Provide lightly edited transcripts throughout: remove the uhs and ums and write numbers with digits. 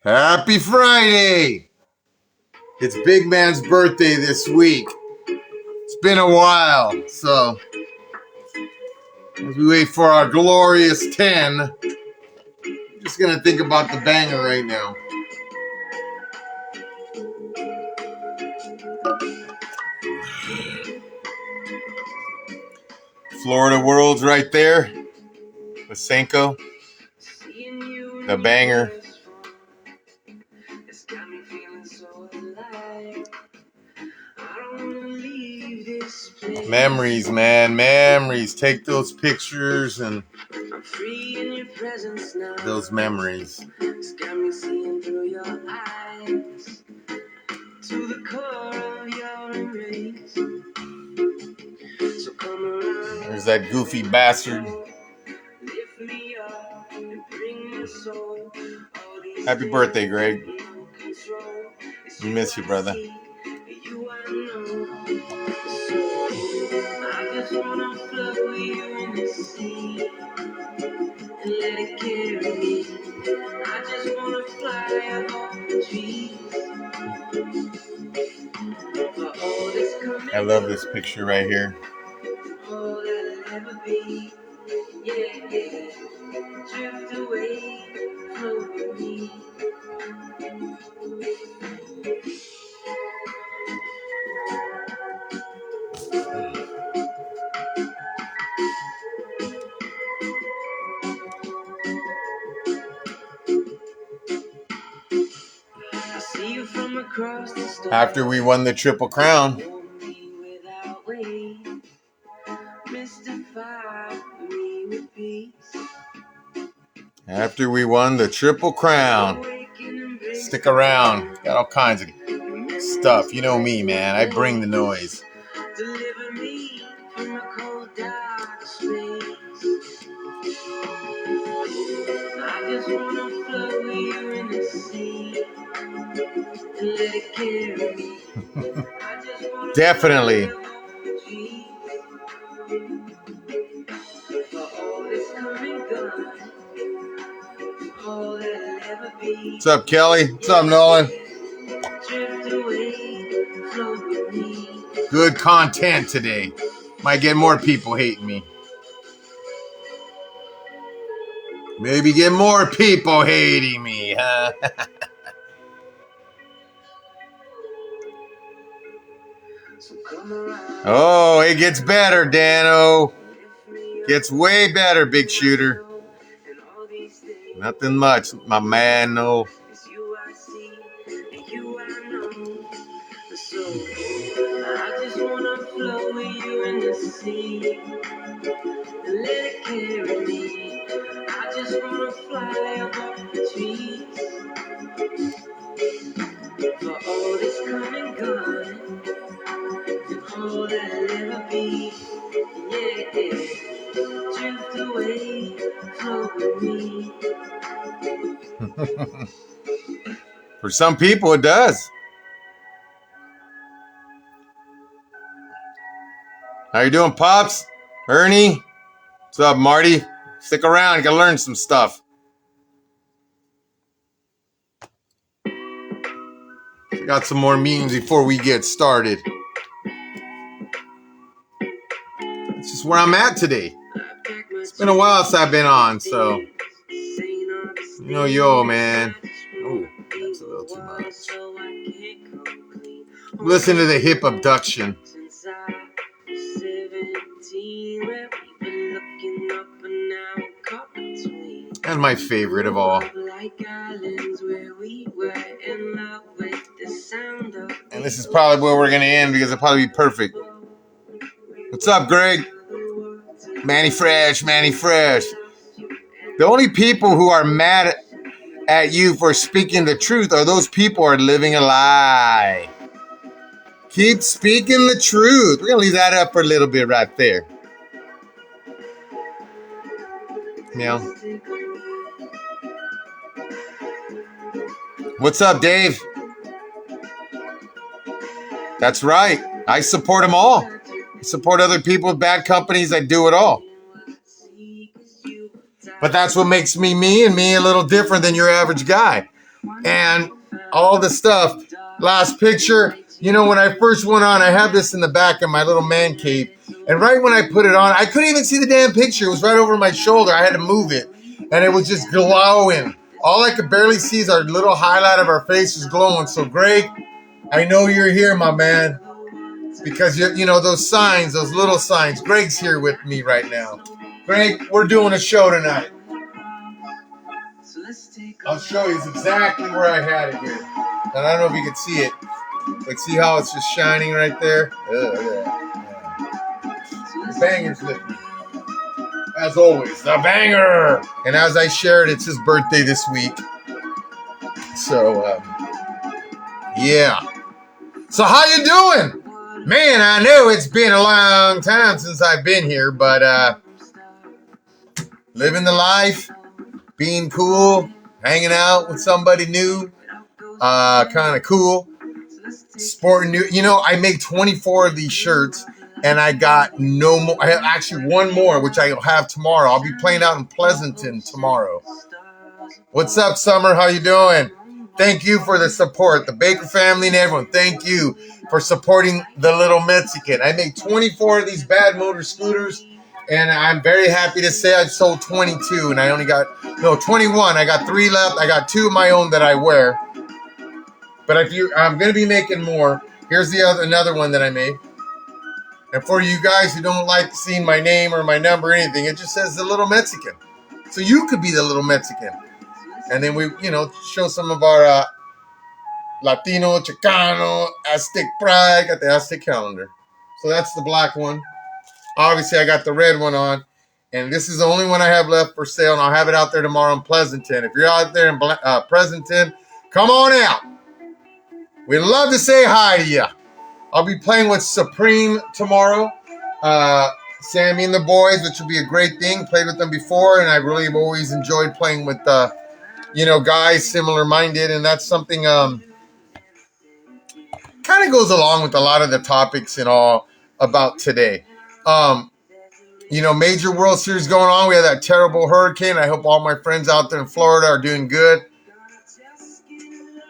Happy Friday! It's Big Man's birthday this week. It's been a while, so as we wait for our glorious 10, I'm just gonna think about the banger right now. Florida World's right there. Macenko. The banger. Memories, man. Memories. Take those pictures and those memories. There's that goofy bastard. Happy birthday, Greg. We miss you, brother. I love this picture right here. After we won the Triple Crown. After we won the Triple Crown. Stick around. Got all kinds of stuff. You know me, man. I bring the noise. Deliver me from a cold, dark space. I just wanna float with you in the sea and let it carry me. Definitely. What's up, Kelly? What's up, Nolan? Good content today. Might get more people hating me. Maybe get more people hating me, huh? Oh, it gets better, Dano. Gets way better, big shooter. Nothing much, my man, no. I just wanna flow with you in the sea and let it carry me. I just wanna fly above the trees for all that's come and gone and all that'll ever be. Yeah, drift away, flow with me. For some people, it does. How you doing, Pops? Ernie? What's up, Marty? Stick around. You gotta learn some stuff. Got some more memes before we get started. That's just where I'm at today. It's been a while since I've been on, so. Yo, man. Oh, that's a little too much. Listen to the hip abduction. That's my favorite of all. And this is probably where we're going to end because it'll probably be perfect. What's up, Greg? Manny Fresh. The only people who are mad at you for speaking the truth are those people who are living a lie. Keep speaking the truth. We're going to leave that up for a little bit right there. What's up, Dave? That's right. I support them all. I support other people with bad companies. I do it all. But that's what makes me and me a little different than your average guy. and all the stuff. Last picture, you know, when I first went on, I have this in the back of my little man cave. And right when I put it on, I couldn't even see the damn picture. It was right over my shoulder. I had to move it. And it was just glowing. All I could barely see is our little highlight of our face was glowing. So, Greg, I know you're here, my man. Because, you know, those signs, those little signs. Greg's here with me right now. Greg, we're doing a show tonight. I'll show you exactly where I had it here. And I don't know if you can see it. Like, see how it's just shining right there? The banger's lit. As always, the banger! And as I shared, it's his birthday this week. So, yeah. So how you doing? Man, I know it's been a long time since I've been here, but living the life, being cool, hanging out with somebody new, kind of cool, sporting new. You know, I made 24 of these shirts, and I got no more. I have actually one more, which I'll have tomorrow. I'll be playing out in Pleasanton tomorrow. What's up, Summer? How you doing? Thank you for the support, the Baker family and everyone. Thank you for supporting the little Mexican. I made 24 of these bad motor scooters, and I'm very happy to say I've sold 22, and I only got, 21. I got 3 left. I got 2 of my own that I wear. But I'm going to be making more. Here's another one that I made. And for you guys who don't like seeing my name or my number or anything, it just says the little Mexican. So you could be the little Mexican. And then we, show some of our Latino, Chicano, Aztec pride. Got the Aztec calendar. So that's the black one. Obviously, I got the red one on. And this is the only one I have left for sale. And I'll have it out there tomorrow in Pleasanton. If you're out there in Pleasanton, come on out. We'd love to say hi to you. I'll be playing with Supreme tomorrow. Sammy and the boys, which will be a great thing. Played with them before, and I really have always enjoyed playing with, guys similar-minded. And that's something kind of goes along with a lot of the topics and all about today. Major World Series going on. We had that terrible hurricane. I hope all my friends out there in Florida are doing good.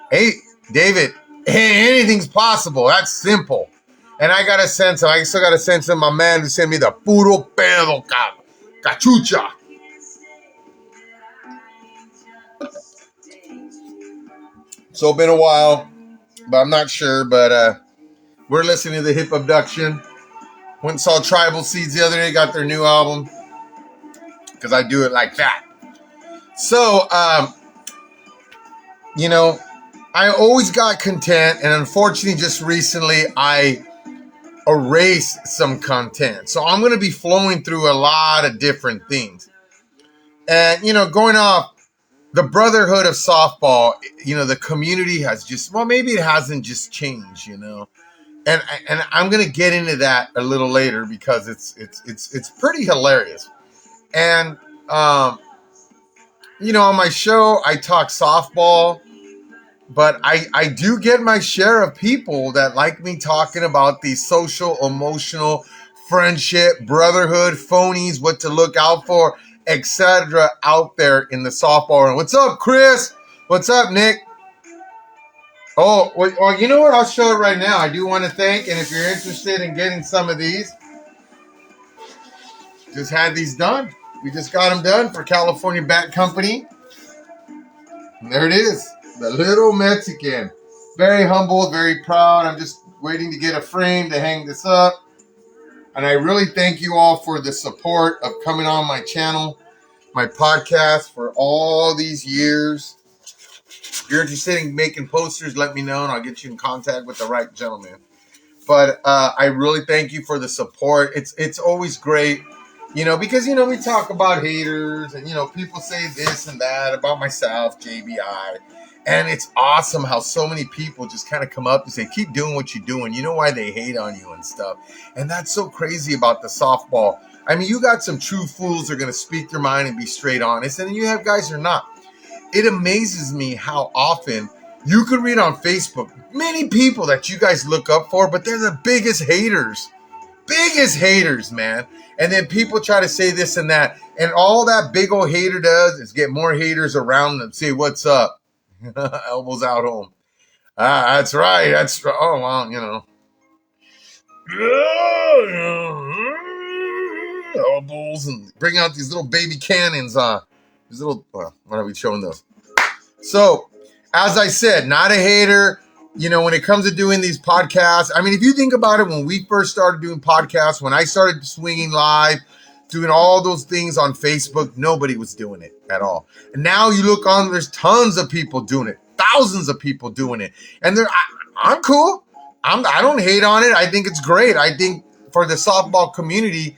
Hey, David. Hey, anything's possible. That's simple. And I still got a sense of my man who sent me the puro pedo cachucha. So been a while, but I'm not sure. But we're listening to the Hip Abduction. Went and saw Tribal Seeds the other day. Got their new album. Because I do it like that. So, I always got content, and unfortunately, just recently, I erased some content. So I'm going to be flowing through a lot of different things. And, going off the brotherhood of softball, the community has just, maybe it hasn't just changed, And I'm going to get into that a little later because it's pretty hilarious. And, on my show, I talk softball. But I do get my share of people that like me talking about these social, emotional, friendship, brotherhood, phonies, what to look out for, etc. out there in the softball room. What's up, Chris? What's up, Nick? Oh, well, you know what? I'll show it right now. I do want to thank, and if you're interested in getting some of these, just had these done. We just got them done for California Bat Company. And there it is. The little Mexican. Very humble, very proud. I'm just waiting to get a frame to hang this up. And I really thank you all for the support of coming on my channel, my podcast for all these years. If you're interested in making posters, let me know and I'll get you in contact with the right gentleman. But I really thank you for the support. It's always great, because, we talk about haters and, people say this and that about myself, JBI. And it's awesome how so many people just kind of come up and say, keep doing what you're doing. You know why they hate on you and stuff. And that's so crazy about the softball. I mean, you got some true fools that are going to speak their mind and be straight honest. And then you have guys who are not. It amazes me how often you could read on Facebook, many people that you guys look up for, but they're the biggest haters. Biggest haters, man. And then people try to say this and that. And all that big old hater does is get more haters around them. Say, what's up? Elbows out home. That's right. Oh, well, elbows, and bring out these little baby cannons. These little, well, why are we showing those? So, as I said, not a hater. When it comes to doing these podcasts, I mean, if you think about it, when we first started doing podcasts, when I started swinging live, doing all those things on Facebook, nobody was doing it at all. And now you look on, there's tons of people doing it, thousands of people doing it. And I'm cool. I don't hate on it. I think it's great. I think for the softball community,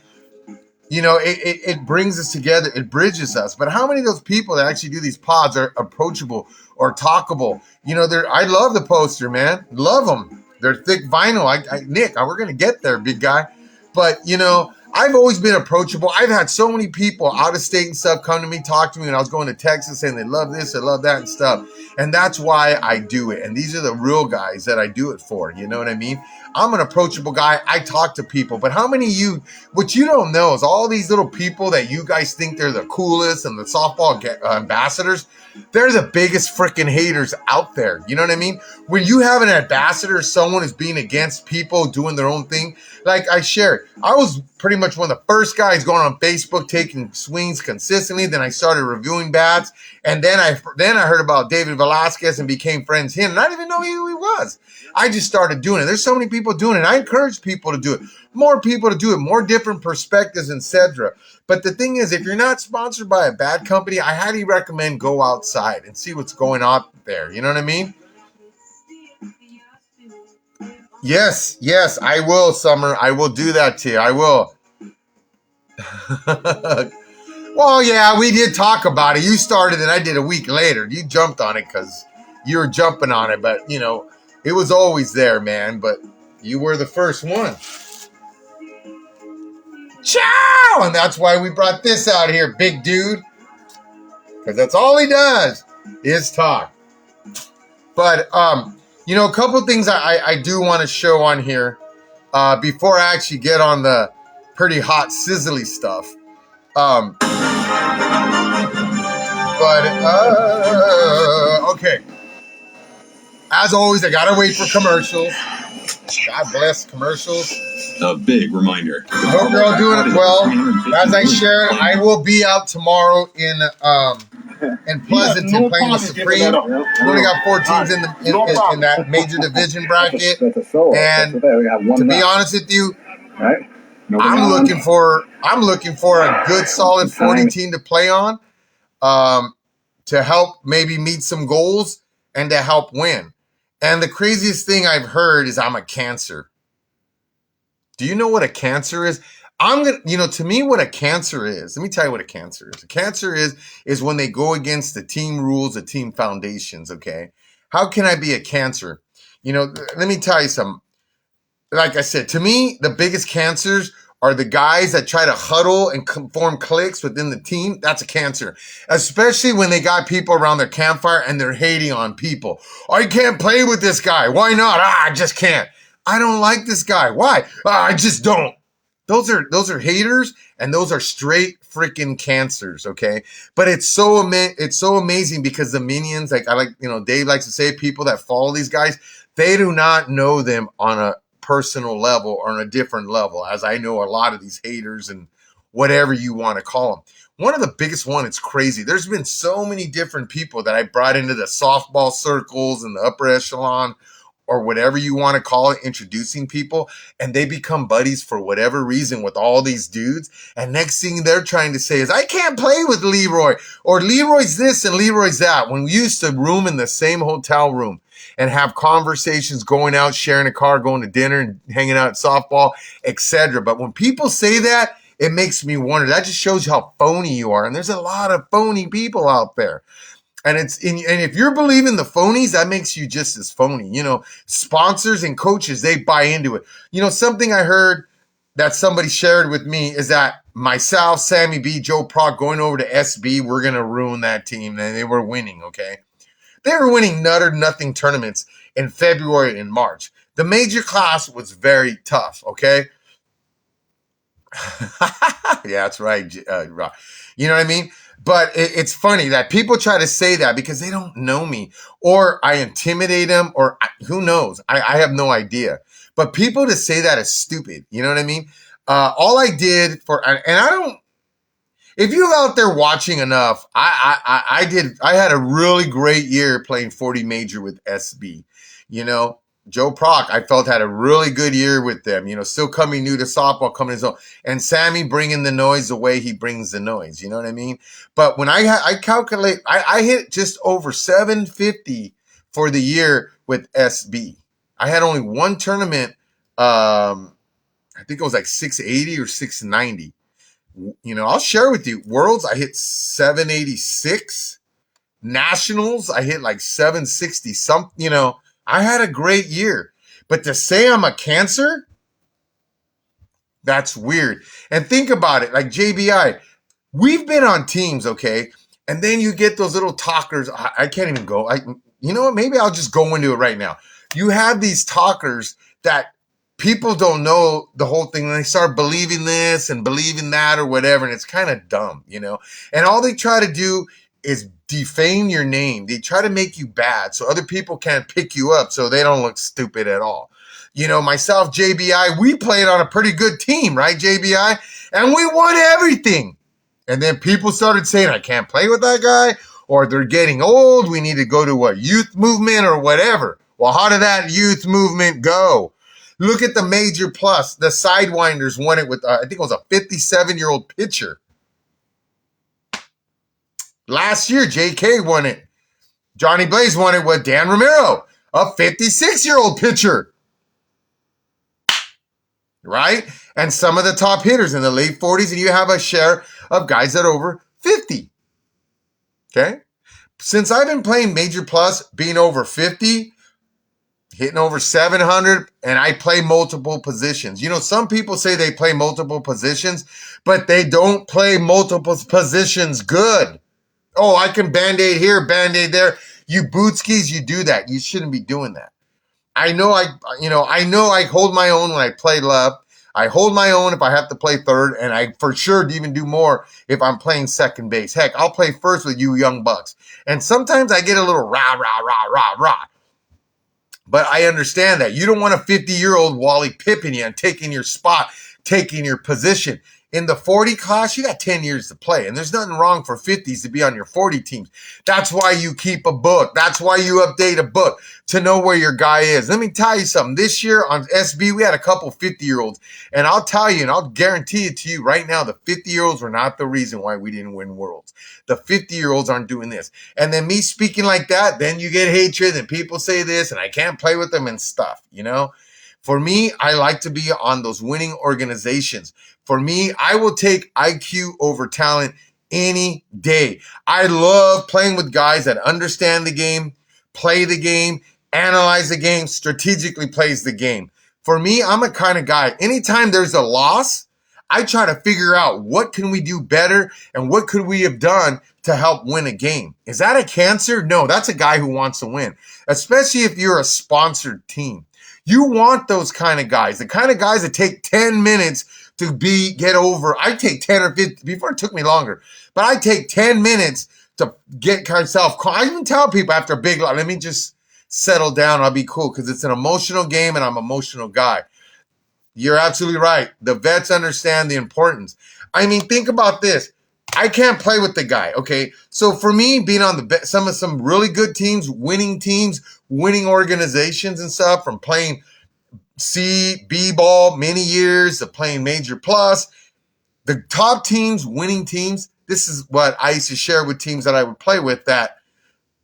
it brings us together. It bridges us. But how many of those people that actually do these pods are approachable or talkable? I love the poster, man. Love them. They're thick vinyl. Nick, we're going to get there, big guy. But, I've always been approachable. I've had so many people out of state and stuff come to me, talk to me when I was going to Texas, saying they love this, they love that and stuff. And that's why I do it. And these are the real guys that I do it for. You know what I mean? I'm an approachable guy. I talk to people. But how many of you, what you don't know is all these little people that you guys think they're the coolest and the softball ambassadors, they're the biggest freaking haters out there. You know what I mean? When you have an ambassador, someone is being against people doing their own thing, like I shared, I was pretty much one of the first guys going on Facebook, taking swings consistently. Then I started reviewing bats. And then I heard about David Velasquez and became friends with him. And I didn't even know who he was. I just started doing it. There's so many people doing it. I encourage people to do it. More people to do it. More different perspectives, etc. But the thing is, if you're not sponsored by a bad company, I highly recommend go outside and see what's going on there. You know what I mean? Yes, I will, Summer. I will do that to you. I will. Well, yeah, we did talk about it. You started and I did a week later. You jumped on it because you were jumping on it. But, it was always there, man. But you were the first one. Ciao! And that's why we brought this out here, big dude. Because that's all he does is talk. But, a couple things I do want to show on here before I actually get on the pretty hot, sizzly stuff. Okay. As always, I got to wait for commercials. God bless commercials. A big reminder. I hope you're all doing it well. As I shared, I will be out tomorrow in Pleasanton playing the Supreme. We only got 4 teams in that major division bracket. And to be honest with you, I'm looking for a good solid 40 team to play on, to help maybe meet some goals and to help win. And the craziest thing I've heard is I'm a cancer. Do you know what a cancer is? To me, what a cancer is, let me tell you what a cancer is. A cancer is when they go against the team rules, the team foundations, okay? How can I be a cancer? Let me tell you something. Like I said, to me, the biggest cancers are the guys that try to huddle and form cliques within the team. That's a cancer. Especially when they got people around their campfire and they're hating on people. I can't play with this guy. Why not? I just can't. I don't like this guy. Why? I just don't. Those are haters, and those are straight freaking cancers, okay? But it's so amazing because the minions, Dave likes to say, people that follow these guys, they do not know them on a personal level or on a different level, as I know a lot of these haters and whatever you want to call them. One of the biggest one, it's crazy. There's been so many different people that I brought into the softball circles and the upper echelon or whatever you want to call it, introducing people, and they become buddies for whatever reason with all these dudes. And next thing they're trying to say is, I can't play with Leroy, or Leroy's this and Leroy's that. When we used to room in the same hotel room and have conversations, going out, sharing a car, going to dinner and hanging out at softball, etc. But when people say that, it makes me wonder. That just shows you how phony you are. And there's a lot of phony people out there. And if you're believing the phonies, that makes you just as phony. Sponsors and coaches, they buy into it. Something I heard that somebody shared with me is that myself, Sammy B, Joe Proc going over to SB, we're going to ruin that team. And they were winning, okay? They were winning nothing tournaments in February and March. The major class was very tough, okay? Yeah, that's right, Rob. You know what I mean? But it's funny that people try to say that because they don't know me, or I intimidate them, or who knows? I have no idea. But people to say that is stupid. You know what I mean? All I did and I don't. If you're out there watching enough, I had a really great year playing 40 major with SB. You know, Joe Proc, I felt had a really good year with them. You know, still coming new to softball, coming his own, and Sammy bringing the noise the way he brings the noise. You know what I mean? But when I calculate, I hit just over 750 for the year with SB. I had only one tournament. I think it was like 680 or 690. You know, I'll share with you. Worlds, I hit 786. Nationals, I hit like 760 something. You know, I had a great year. But to say I'm a Cancer, that's weird. And think about it, like JBI, we've been on teams, okay? And then you get those little talkers. I can't even go. You know what? Maybe I'll just go into it right now. You have these talkers that people don't know the whole thing, and they start believing this and believing that or whatever, and it's kind of dumb, you know? And all they try to do is defame your name. They try to make you bad so other people can't pick you up so they don't look stupid at all. You know, myself, JBI, we played on a pretty good team, right, JBI? And we won everything. And then people started saying, I can't play with that guy, or they're getting old. We need to go to a youth movement or whatever. Well, how did that youth movement go? Look at the Major Plus. The Sidewinders won it with, I think it was a 57-year-old pitcher. Last year, JK won it. Johnny Blaze won it with Dan Romero, a 56-year-old pitcher. Right? And some of the top hitters in the late 40s, and you have a share of guys that are over 50. Okay? Since I've been playing Major Plus, being over 50, hitting over 700, and I play multiple positions. You know, some people say they play multiple positions, but they don't play multiple positions good. Oh, I can Band-Aid here, Band-Aid there. You bootskis, you do that. You shouldn't be doing that. I know I hold my own when I play left. I hold my own if I have to play third, and I for sure even do more if I'm playing second base. Heck, I'll play first with you young bucks. And sometimes I get a little rah, rah, rah, rah, rah. But I understand that. You don't want a 50-year-old Wally pipping you and taking your spot, taking your position. In the 40 class, you got 10 years to play, and there's nothing wrong for 50s to be on your 40 teams. That's why you keep a book. That's why you update a book to know where your guy is. Let me tell you something. This year on SB, we had a couple 50-year-olds, and I'll tell you, and I'll guarantee it to you right now, the 50-year-olds were not the reason why we didn't win Worlds. The 50-year-olds aren't doing this. And then me speaking like that, then you get hatred, and people say this, and I can't play with them and stuff, you know? For me, I like to be on those winning organizations. For me, I will take IQ over talent any day. I love playing with guys that understand the game, play the game, analyze the game, strategically plays the game. For me, I'm a kind of guy, anytime there's a loss, I try to figure out what can we do better and what could we have done to help win a game. Is that a Cancer? No, that's a guy who wants to win, especially if you're a sponsored team. You want those kind of guys, the kind of guys that take 10 minutes to get over. I take 10 or 15, before it took me longer, but I take 10 minutes to get myself calm. I even tell people after a big loss, let me just settle down. I'll be cool because it's an emotional game and I'm an emotional guy. You're absolutely right. The vets understand the importance. I mean, think about this. I can't play with the guy, okay? So for me, being on some really good teams, winning organizations and stuff, from playing C, B ball many years to playing Major Plus, the top teams, winning teams, this is what I used to share with teams that I would play with that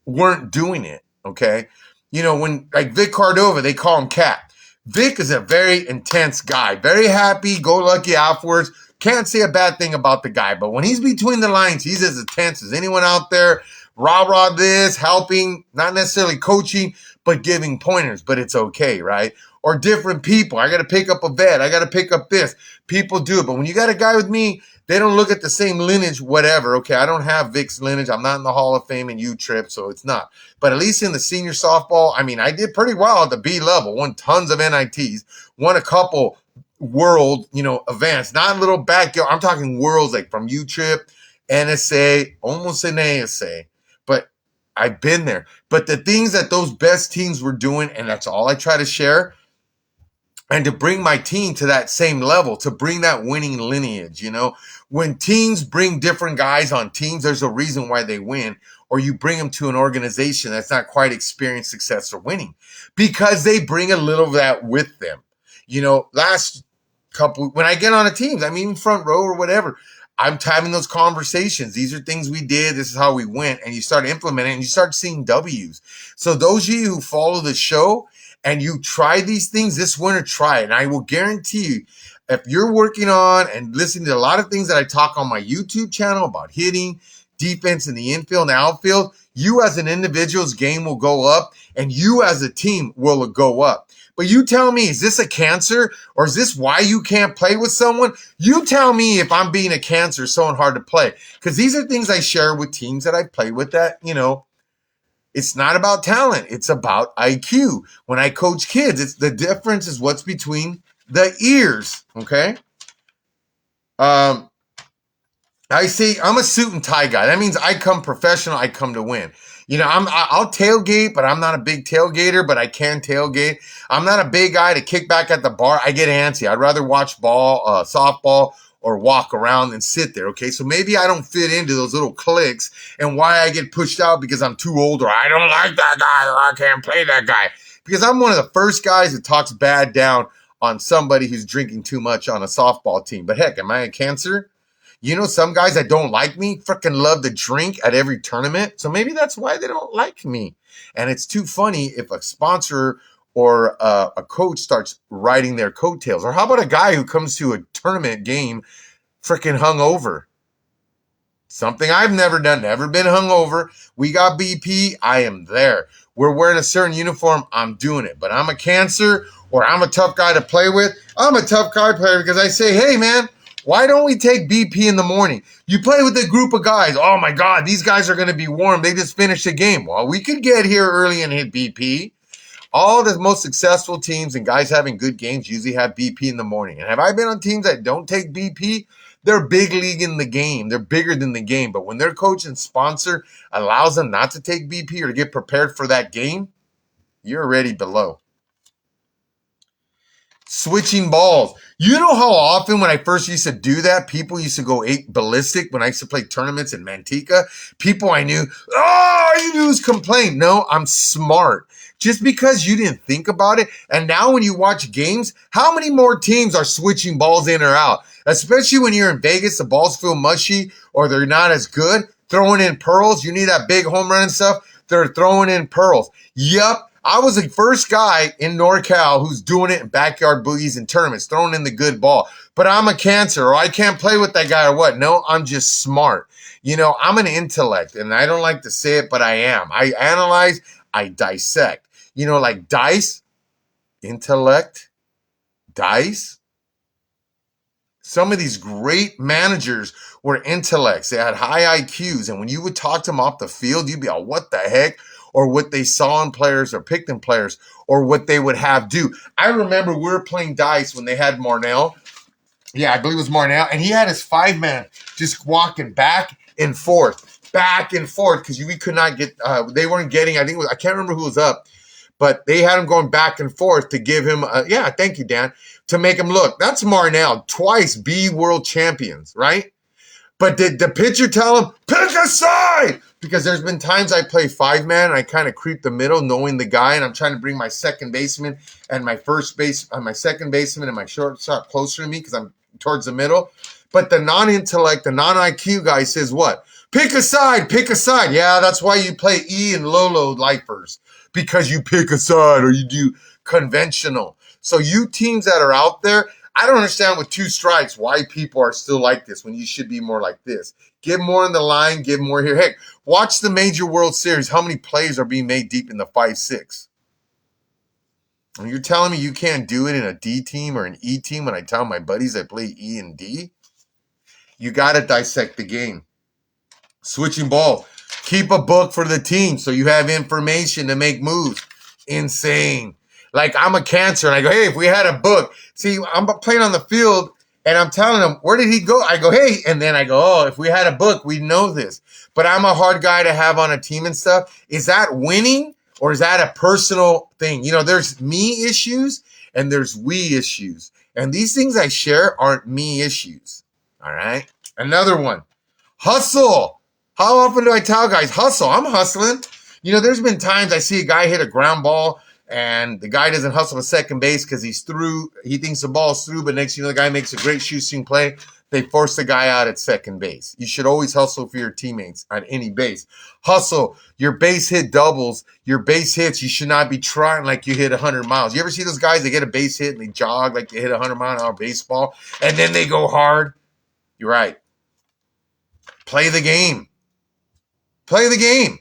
weren't doing it, okay? You know, when, like Vic Cordova, they call him Cap. Vic is a very intense guy, very happy, go lucky afterwards. Can't say a bad thing about the guy, but when he's between the lines, he's as intense as anyone out there. Rah-rah this, helping, not necessarily coaching, but giving pointers, but it's okay, right? Or different people. I got to pick up a vet. I got to pick up this. People do it, but when you got a guy with me, they don't look at the same lineage, whatever. Okay, I don't have Vic's lineage. I'm not in the Hall of Fame and U-Trip, so it's not. But at least in the senior softball, I mean, I did pretty well at the B level. Won tons of NITs. Won a couple world, events. Not little backyard. I'm talking worlds like from U-Trip NSA, almost an ASA, but I've been there. But the things that those best teams were doing, and that's all I try to share, and to bring my team to that same level, to bring that winning lineage, when teams bring different guys on teams, there's a reason why they win, or you bring them to an organization that's not quite experienced success or winning, because they bring a little of that with them. Last couple, when I get on a team, I mean, front row or whatever, I'm having those conversations. These are things we did. This is how we went. And you start implementing and you start seeing W's. So those of you who follow the show and you try these things this winter, try it. And I will guarantee you, if you're working on and listening to a lot of things that I talk on my YouTube channel about hitting, defense in the infield and outfield, you as an individual's game will go up and you as a team will go up. But you tell me, is this a cancer or is this why you can't play with someone? You tell me if I'm being a cancer, so hard to play. Because these are things I share with teams that I play with that, it's not about talent. It's about IQ. When I coach kids, it's the difference is what's between the ears, okay? I say I'm a suit and tie guy. That means I come professional. I come to win. I'll tailgate, but I'm not a big tailgater, but I can tailgate. I'm not a big guy to kick back at the bar. I get antsy. I'd rather watch softball or walk around than sit there. Okay. So maybe I don't fit into those little cliques and why I get pushed out because I'm too old or I don't like that guy or I can't play that guy because I'm one of the first guys that talks bad down on somebody who's drinking too much on a softball team. But heck, am I a cancer? Some guys that don't like me freaking love to drink at every tournament. So maybe that's why they don't like me. And it's too funny if a sponsor or a coach starts riding their coattails. Or how about a guy who comes to a tournament game freaking hungover? Something I've never done, never been hungover. We got BP, I am there. We're wearing a certain uniform, I'm doing it. But I'm a cancer or I'm a tough guy to play with. I'm a tough guy player because I say, hey, man, why don't we take BP in the morning? You play with a group of guys. Oh, my God, these guys are going to be warm. They just finished the game. Well, we could get here early and hit BP. All the most successful teams and guys having good games usually have BP in the morning. And have I been on teams that don't take BP? They're big league in the game. They're bigger than the game. But when their coach and sponsor allows them not to take BP or to get prepared for that game, you're already below. Switching balls. You know how often when I first used to do that, people used to go ballistic when I used to play tournaments in Manteca? People I knew, you just complain. No, I'm smart. Just because you didn't think about it. And now when you watch games, how many more teams are switching balls in or out? Especially when you're in Vegas, the balls feel mushy or they're not as good. Throwing in pearls. You need that big home run and stuff. They're throwing in pearls. Yup. I was the first guy in NorCal who's doing it in backyard boogies and tournaments, throwing in the good ball. But I'm a cancer or I can't play with that guy or what? No, I'm just smart. I'm an intellect and I don't like to say it, but I am. I analyze, I dissect. Like dice, intellect, dice. Some of these great managers were intellects. They had high IQs. And when you would talk to them off the field, you'd be like, what the heck? Or what they saw in players or picked in players or what they would have do. I remember we were playing dice when they had Marnell. Yeah, I believe it was Marnell. And he had his 5-man just walking back and forth because we could not get, they weren't getting, I can't remember who was up, but they had him going back and forth to give him, thank you, Dan, to make him look. That's Marnell, twice B world champions, right? But did the pitcher tell him, pick a side? Because there's been times I play 5-man and I kind of creep the middle knowing the guy and I'm trying to bring my second baseman and my my second baseman and my shortstop closer to me because I'm towards the middle. But the non-intellect, the non-IQ guy says what? Pick a side. Yeah, that's why you play E and low lifers. Because you pick a side or you do conventional. So you teams that are out there, I don't understand with 2 strikes why people are still like this when you should be more like this. Give more in the line, give more here. Heck, watch the Major World Series. How many plays are being made deep in the 5-6? And you're telling me you can't do it in a D team or an E team when I tell my buddies I play E and D? You got to dissect the game. Switching balls. Keep a book for the team so you have information to make moves. Insane. Like I'm a cancer and I go, hey, if we had a book. See, I'm playing on the field And I'm telling them, where did he go? I go, hey. And then I go, oh, if we had a book, we'd know this. But I'm a hard guy to have on a team and stuff. Is that winning or is that a personal thing? You know, there's me issues and there's we issues. And these things I share aren't me issues. All right. Another one. Hustle. How often do I tell guys, hustle? I'm hustling. You know, there's been times I see a guy hit a ground ball and the guy doesn't hustle to second base because he's through. He thinks the ball's through, but next thing you know, the guy makes a great shooting play. They force the guy out at second base. You should always hustle for your teammates on any base. Hustle. Your base hit doubles. Your base hits, you should not be trying like you hit 100 miles. You ever see those guys, they get a base hit and they jog like they hit a 100-mile-an-hour baseball, and then they go hard? You're right. Play the game. Play the game.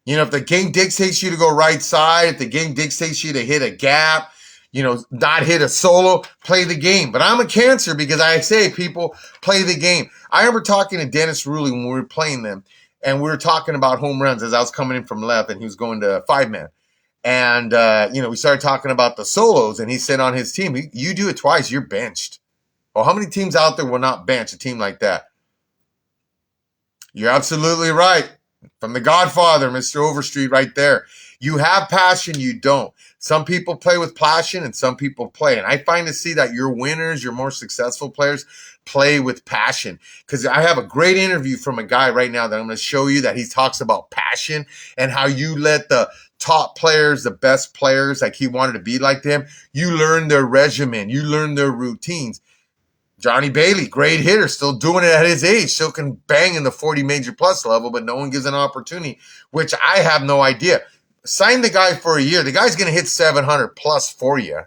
You know, if the game dictates you to go right side, if the game dictates you to hit a gap, you know, not hit a solo, play the game. But I'm a Cancer because I say, people, play the game. I remember talking to Dennis Ruley when we were playing them, and we were talking about home runs as I was coming in from left, and he was going to 5-man. And, you know, we started talking about the solos, and he said on his team, you do it twice, you're benched. Well, how many teams out there will not bench a team like that? You're absolutely right. From the Godfather, Mr. Overstreet right there. You have passion, you don't. Some people play with passion and some people play. And I find to see that your winners, your more successful players, play with passion. Because I have a great interview from a guy right now that I'm going to show you that he talks about passion and how you let the top players, the best players, like he wanted to be like them, you learn their regimen, you learn their routines. Johnny Bailey, great hitter, still doing it at his age, still can bang in the 40 major plus level, but no one gives an opportunity, which I have no idea. Sign the guy for a year. The guy's going to hit 700 plus for you,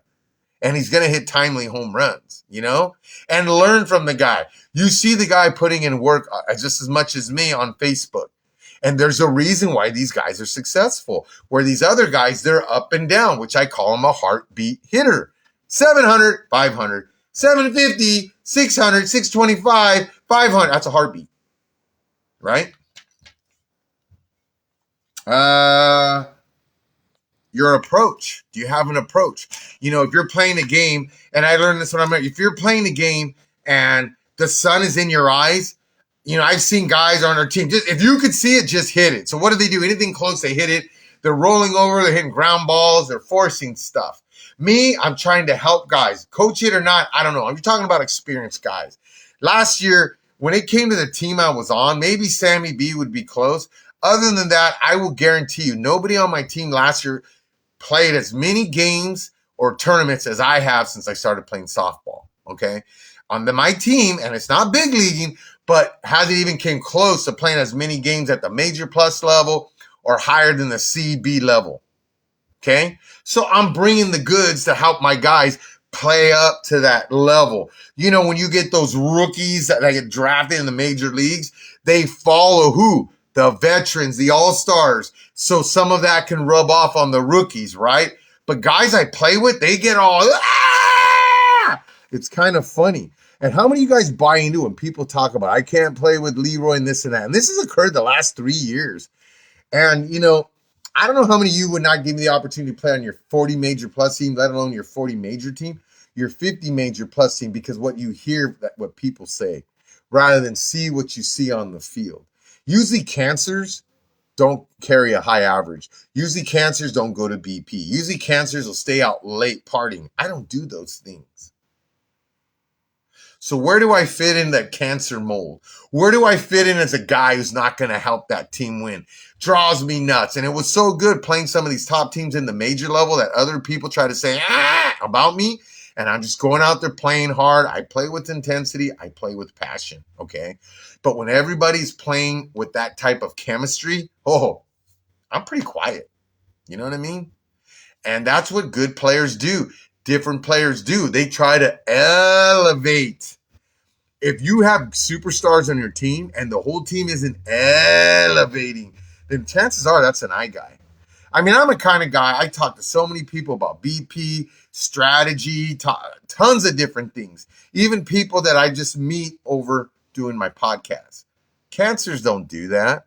and he's going to hit timely home runs, you know, and learn from the guy. You see the guy putting in work just as much as me on Facebook. And there's a reason why these guys are successful, where these other guys, they're up and down, which I call them a heartbeat hitter. 700, 500. 750, 600, 625, 500. That's a heartbeat, right? Your approach. Do you have an approach? You know, if you're playing a game, and I learned this when I'm if you're playing a game and the sun is in your eyes, you know, I've seen guys on our team, just if you could see it, just hit it. So what do? Anything close, they hit it. They're rolling over, they're hitting ground balls, they're forcing stuff. Me, I'm trying to help guys. Coach it or not, I don't know. I'm talking about experienced guys. Last year, when it came to the team I was on, maybe Sammy B would be close. Other than that, I will guarantee you, nobody on my team last year played as many games or tournaments as I have since I started playing softball, okay? On my team, and it's not big leaguing, but hasn't even came close to playing as many games at the major plus level or higher than the CB level. Okay, so I'm bringing the goods to help my guys play up to that level. You know, when you get those rookies that get drafted in the major leagues, they follow who? The veterans, the all-stars. So some of that can rub off on the rookies, right? But guys I play with, they get all, ah! It's kind of funny. And how many of you guys buy into when people talk about, I can't play with Leroy and this and that? And this has occurred the last 3 years. And, you know, I don't know how many of you would not give me the opportunity to play on your 40 major plus team, let alone your 40 major team, your 50 major plus team, because what you hear, what people say, rather than see what you see on the field. Usually Cancers don't carry a high average. Usually Cancers don't go to BP. Usually Cancers will stay out late partying. I don't do those things. So where do I fit in that Cancer mold? Where do I fit in as a guy who's not going to help that team win? Draws me nuts. And it was so good playing some of these top teams in the major level that other people try to say about me. And I'm just going out there playing hard. I play with intensity. I play with passion. Okay. But when everybody's playing with that type of chemistry, I'm pretty quiet. You know what I mean? And that's what good players do. Different players do. They try to elevate. If you have superstars on your team and the whole team isn't elevating, then chances are that's an I guy. I mean, I'm a kind of guy, I talk to so many people about BP, strategy, tons of different things. Even people that I just meet over doing my podcast. Cancers don't do that.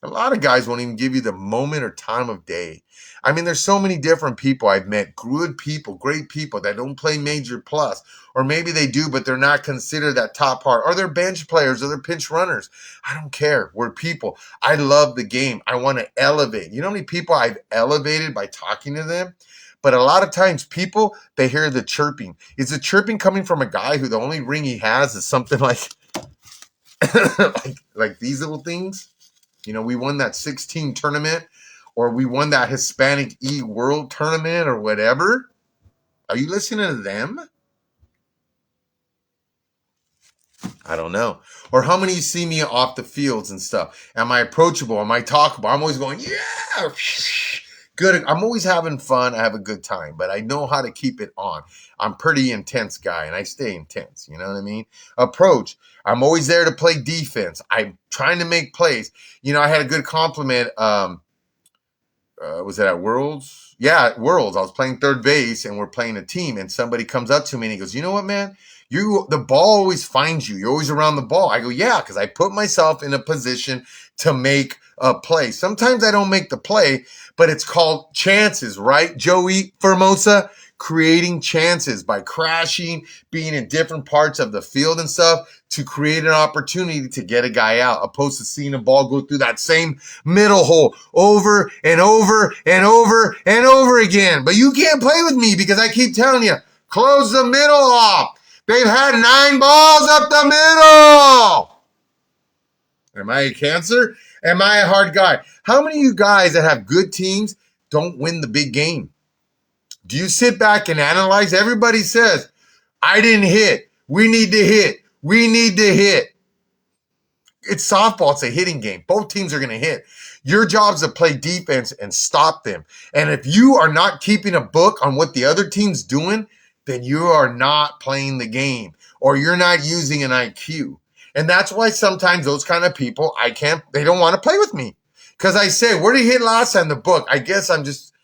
A lot of guys won't even give you the moment or time of day. I mean, there's so many different people I've met, good people, great people that don't play major plus, or maybe they do, but they're not considered that top part, or they're bench players, or they're pinch runners. I don't care. We're people. I love the game. I want to elevate. You know how many people I've elevated by talking to them? But a lot of times people, they hear the chirping. Is the chirping coming from a guy who the only ring he has is something like, like these little things? You know, we won that 16 tournament, or we won that Hispanic E World tournament, or whatever. Are you listening to them? I don't know. Or how many you see me off the fields and stuff? Am I approachable? Am I talkable? I'm always going, yeah, good. I'm always having fun. I have a good time, but I know how to keep it on. I'm pretty intense guy, and I stay intense. You know what I mean? Approach. I'm always there to play defense. I'm trying to make plays. You know, I had a good compliment. Was it at Worlds? Yeah, at Worlds. I was playing third base, and we're playing a team, and somebody comes up to me and he goes, you know what, man? The ball always finds you. You're always around the ball. I go, yeah, because I put myself in a position to make a play. Sometimes I don't make the play, but it's called chances, right, Joey Formosa? Creating chances by crashing, being in different parts of the field and stuff to create an opportunity to get a guy out, opposed to seeing a ball go through that same middle hole over and over and over and over again. But you can't play with me because I keep telling you, close the middle off. They've had 9 balls up the middle. Am I a cancer? Am I a hard guy? How many of you guys that have good teams don't win the big game? Do you sit back and analyze? Everybody says, I didn't hit. We need to hit. We need to hit. It's softball. It's a hitting game. Both teams are going to hit. Your job is to play defense and stop them. And if you are not keeping a book on what the other team's doing, then you are not playing the game, or you're not using an IQ. And that's why sometimes those kind of people, they don't want to play with me. Because I say, where did he hit last time? The book. I guess I'm just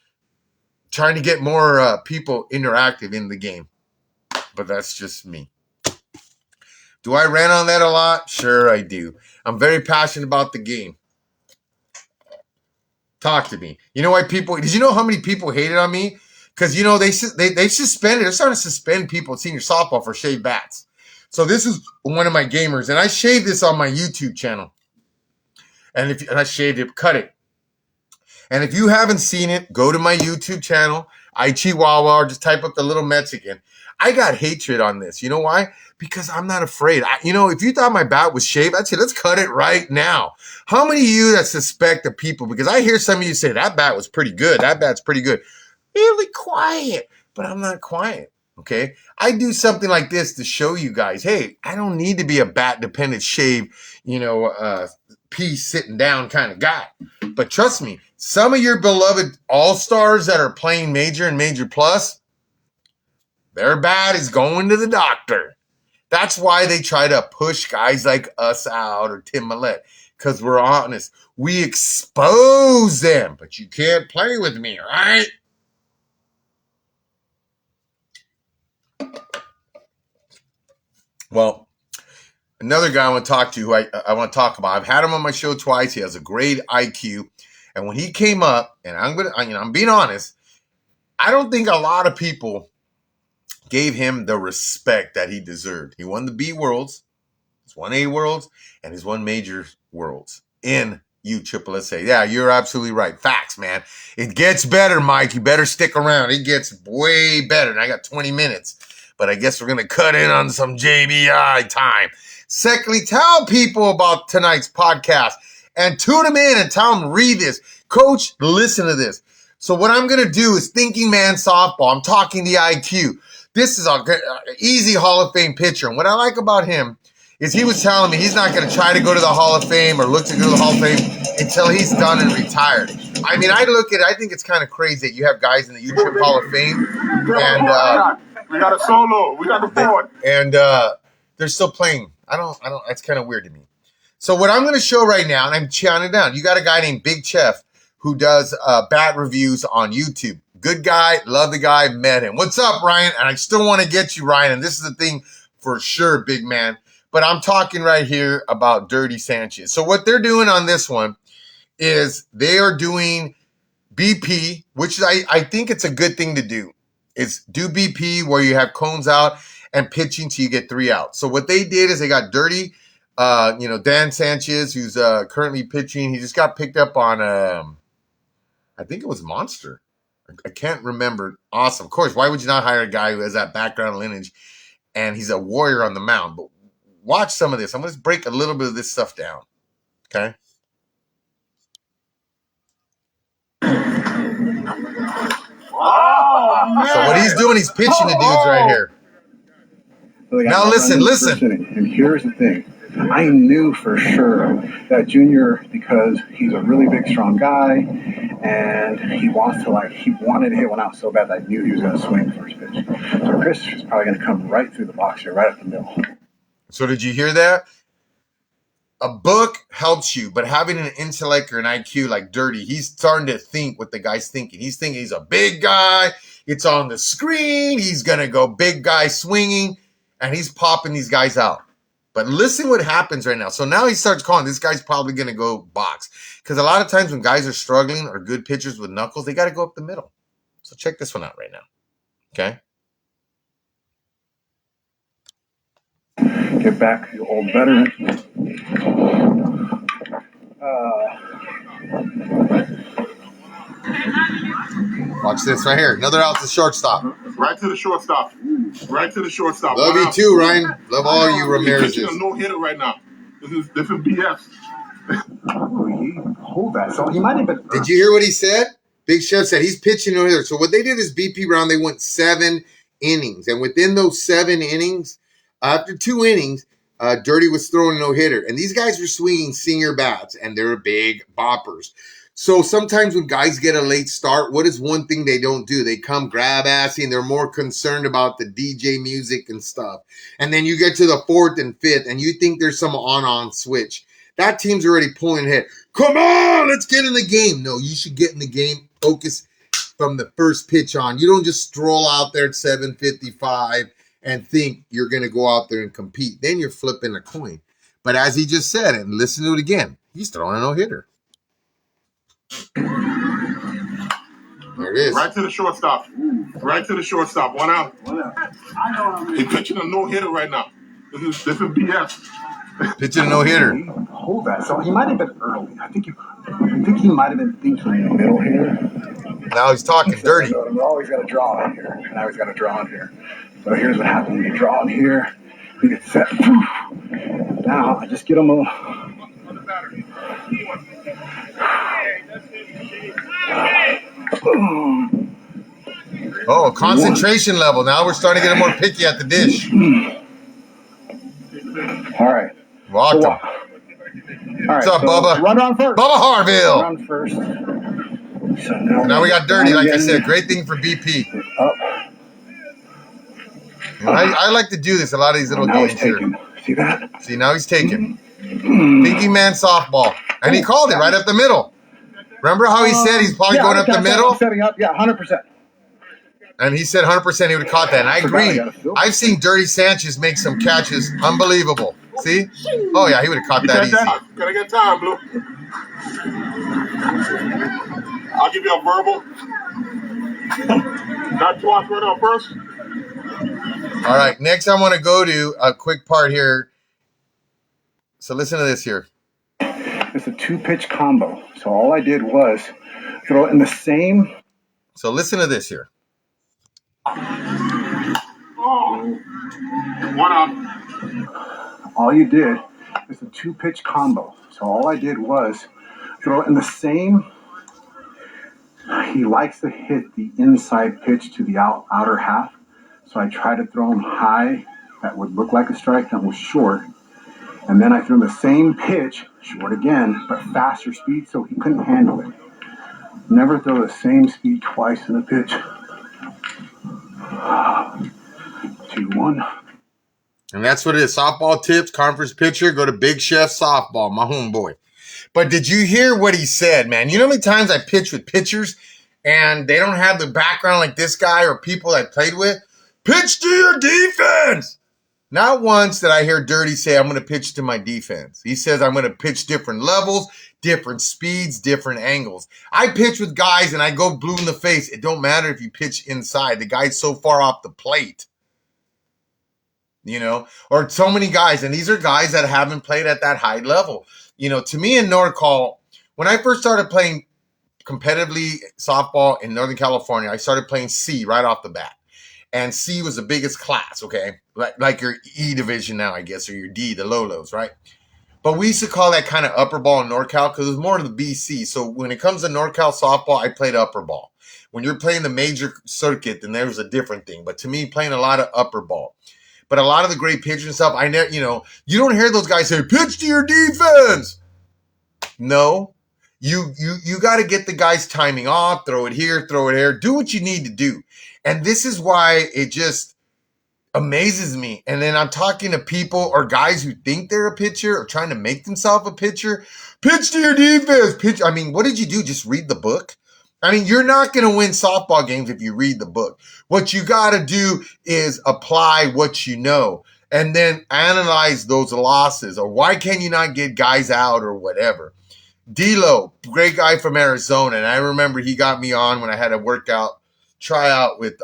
trying to get more people interactive in the game. But that's just me. Do I rant on that a lot? Sure, I do. I'm very passionate about the game. Talk to me. You know why people... Did you know how many people hated on me? Because, you know, they suspended... They're starting to suspend people at senior softball for shaved bats. So this is one of my gamers. And I shaved this on my YouTube channel. And I shaved it, cut it. And if you haven't seen it, go to my YouTube channel, Chihuahua, or just type up the little Mexican. I got hatred on this. You know why? Because I'm not afraid. If you thought my bat was shaved, I'd say, let's cut it right now. How many of you that suspect the people? Because I hear some of you say, that bat was pretty good. That bat's pretty good. Really quiet. But I'm not quiet. Okay? I do something like this to show you guys, hey, I don't need to be a bat-dependent shave, pea sitting down kind of guy. But trust me, some of your beloved all-stars that are playing major and major plus, their bat is going to the doctor. That's why they try to push guys like us out, or Tim Millett, because we're honest. We expose them, but you can't play with me, right? Well, another guy I want to talk to, who I want to talk about. I've had him on my show twice. He has a great IQ. And when he came up, and I'm being honest, I don't think a lot of people gave him the respect that he deserved. He won the B Worlds, he's won A Worlds, and he's won major Worlds in USSSA. Yeah, you're absolutely right. Facts, man. It gets better, Mike. You better stick around. It gets way better. And I got 20 minutes, but I guess we're going to cut in on some JBI time. Secondly, tell people about tonight's podcast and tune them in and tell them, read this. Coach, listen to this. So what I'm going to do is Thinking Man Softball. I'm talking the IQ. This is an easy Hall of Fame pitcher. And what I like about him is he was telling me he's not going to try to go to the Hall of Fame or look to go to the Hall of Fame until he's done and retired. I mean, I think it's kind of crazy that you have guys in the YouTube Hall of Fame. And we got a solo. We got the board. And they're still playing. I don't, that's kind of weird to me. So what I'm going to show right now, and I'm counting down, you got a guy named Big Chef who does bat reviews on YouTube. Good guy, love the guy, met him. What's up, Ryan? And I still want to get you, Ryan. And this is the thing for sure, big man. But I'm talking right here about Dirty Sanchez. So what they're doing on this one is they are doing BP, which I think it's a good thing to do. Is do BP where you have cones out and pitching till you get 3 outs. So what they did is they got Dirty, Dan Sanchez, who's currently pitching. He just got picked up on, I think it was Monster. I can't remember. Awesome. Of course, why would you not hire a guy who has that background lineage and he's a warrior on the mound? But watch some of this. I'm going to break a little bit of this stuff down. Okay? Oh, So what he's doing, he's pitching the dudes right here. Now listen. And here's the thing. I knew for sure that Junior, because he's a really big, strong guy, and he wanted to hit one out so bad that I knew he was going to swing the first pitch. So Chris is probably going to come right through the box here, right up the middle. So did you hear that? A book helps you, but having an intellect or an IQ like Dirty, he's starting to think what the guy's thinking. He's thinking he's a big guy. It's on the screen. He's going to go big guy swinging, and he's popping these guys out. But listen what happens right now. So now he starts calling, this guy's probably going to go box. Because a lot of times when guys are struggling or good pitchers with knuckles, they got to go up the middle. So check this one out right now. Okay? Get back to the old veteran. Watch this right here. Another out to shortstop. right to the shortstop. Right to the shortstop. Love you too, Ryan. Love all you Ramirez. He's pitching a no-hitter right now. This is BS. Hold that. So he might have been. Did you hear what he said? Big Chef said he's pitching no hitter. So what they did is BP round, they went 7 innings. And within those 7 innings, after 2 innings, Dirty was throwing no hitter. And these guys were swinging senior bats, and they're big boppers. So sometimes when guys get a late start, what is one thing they don't do? They come grab assy and they're more concerned about the DJ music and stuff. And then you get to the 4th and 5th and you think there's some on switch. That team's already pulling ahead. Come on, let's get in the game. No, you should get in the game. Focus from the first pitch on. You don't just stroll out there at 7:55 and think you're going to go out there and compete. Then you're flipping a coin. But as he just said, and listen to it again, he's throwing a no-hitter. There it is. Right to the shortstop. Right to the shortstop. 1 out. He's pitching a no-hitter right now. This is BS. Pitching a no-hitter. Hold that. So he might have been early. I think he might have been thinking middle here. Now he's talking dirty. So we always got to draw on here, and I always got to draw on here. So here's what happens. You draw on here, you get set. Now I just get him a. Oh, concentration level. Now we're starting to get more picky at the dish. All right. Walked him. All right. What's up, Bubba? Run on first. Bubba Harville. Run first. So now we got Dirty, like I said. Great thing for BP. Up. I like to do this, a lot of these little Now games he's here. taking. See that? See, now he's taking. Thinking man softball. And he called it right up the middle. Remember how he said he's probably going up the middle? Setting up, yeah, 100%. And he said 100% he would have caught that. And I agree. I've seen Dirty Sanchez make some catches unbelievable. See? Oh, yeah, he would have caught that easy. Gotta get time, Blue. I'll give you a verbal. Got 2 outs right now first. All right, next I want to go to a quick part here. So listen to this here. It's a 2-pitch combo. So all I did was throw it in the same. So listen to this here. Oh. 1 out. All you did is a 2-pitch combo. So all I did was throw it in the same. He likes to hit the inside pitch to the outer half. So I tried to throw him high. That would look like a strike. That was short. And then I threw him the same pitch, short again, but faster speed, so he couldn't handle it. Never throw the same speed twice in a pitch. 2-1. And that's what it is. Softball tips, conference pitcher, go to Big Chef Softball, my homeboy. But did you hear what he said, man? You know how many times I pitch with pitchers and they don't have the background like this guy or people I played with? Pitch to your defense. Not once did I hear Dirty say, I'm going to pitch to my defense. He says, I'm going to pitch different levels, different speeds, different angles. I pitch with guys and I go blue in the face. It don't matter if you pitch inside. The guy's so far off the plate. You know, or so many guys, and these are guys that haven't played at that high level. You know, to me in NorCal, when I first started playing competitively softball in Northern California, I started playing C right off the bat. And C was the biggest class, okay? Like your E division now, I guess, or your D, the low-lows, right? But we used to call that kind of upper ball in NorCal because it was more to the BC. So when it comes to NorCal softball, I played upper ball. When you're playing the major circuit, then there's a different thing. But to me, playing a lot of upper ball. But a lot of the great pitchers and stuff, I never, you know, you don't hear those guys say, pitch to your defense. No. You got to get the guys timing off, throw it here, do what you need to do. And this is why it just amazes me. And then I'm talking to people or guys who think they're a pitcher or trying to make themselves a pitcher. Pitch to your defense. Pitch. I mean, what did you do? Just read the book? I mean, you're not going to win softball games if you read the book. What you got to do is apply what you know and then analyze those losses. Or why can you not get guys out or whatever? D-Lo, great guy from Arizona. And I remember he got me on when I had a tryout with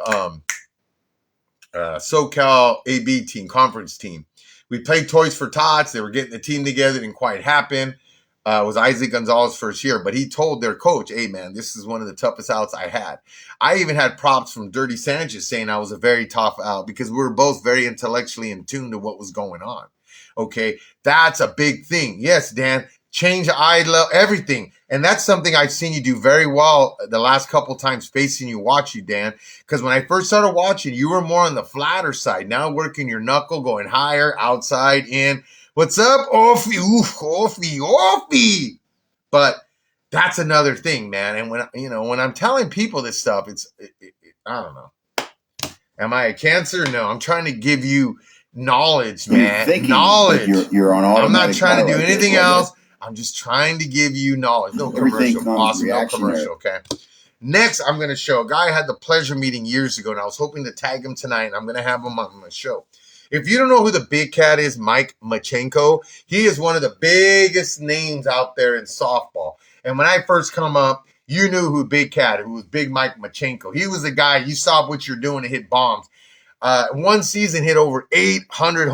SoCal AB team, conference team. We played Toys for Tots. They were getting the team together. It didn't quite happen. It was Isaac Gonzalez's first year, but he told their coach, hey, man, this is one of the toughest outs I had. I even had props from Dirty Sanchez saying I was a very tough out because we were both very intellectually in tune to what was going on. Okay, that's a big thing. Yes, Dan, change eye level, everything. And that's something I've seen you do very well the last couple times facing you, watch you, Dan. Because when I first started watching, you were more on the flatter side. Now working your knuckle, going higher, outside, in. What's up? Offie. But that's another thing, man. And when I'm telling people this stuff, I don't know. Am I a cancer? No, I'm trying to give you knowledge, man. Knowledge. You're on automatic. I'm not trying to do anything else. I'm just trying to give you knowledge. No commercial. Awesome. No commercial. Okay. Next, I'm going to show a guy I had the pleasure meeting years ago, and I was hoping to tag him tonight, and I'm going to have him on my show. If you don't know who the big cat is, Mike Macenko, he is one of the biggest names out there in softball. And when I first come up, you knew who Big Cat, who was Big Mike Macenko. He was the guy, you saw what you're doing to hit bombs. One season hit over 800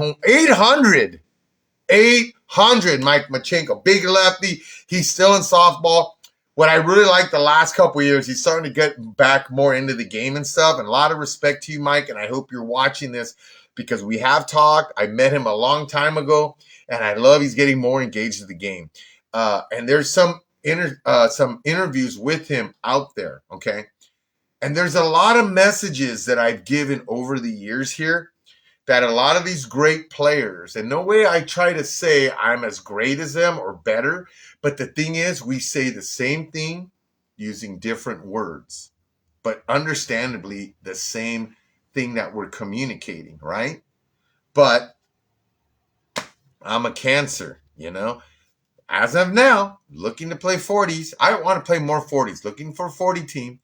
Mike Macenko. Big lefty. He's still in softball. What I really like the last couple of years, he's starting to get back more into the game and stuff. And a lot of respect to you, Mike, and I hope you're watching this because we have talked. I met him a long time ago, and I love he's getting more engaged in the game. And there's some interviews with him out there, okay? And there's a lot of messages that I've given over the years here that a lot of these great players, and no way I try to say I'm as great as them or better, but the thing is we say the same thing using different words, but understandably the same thing that we're communicating, right? But I'm a cancer, you know? As of now, looking to play 40s. I want to play more 40s, looking for a 40 team.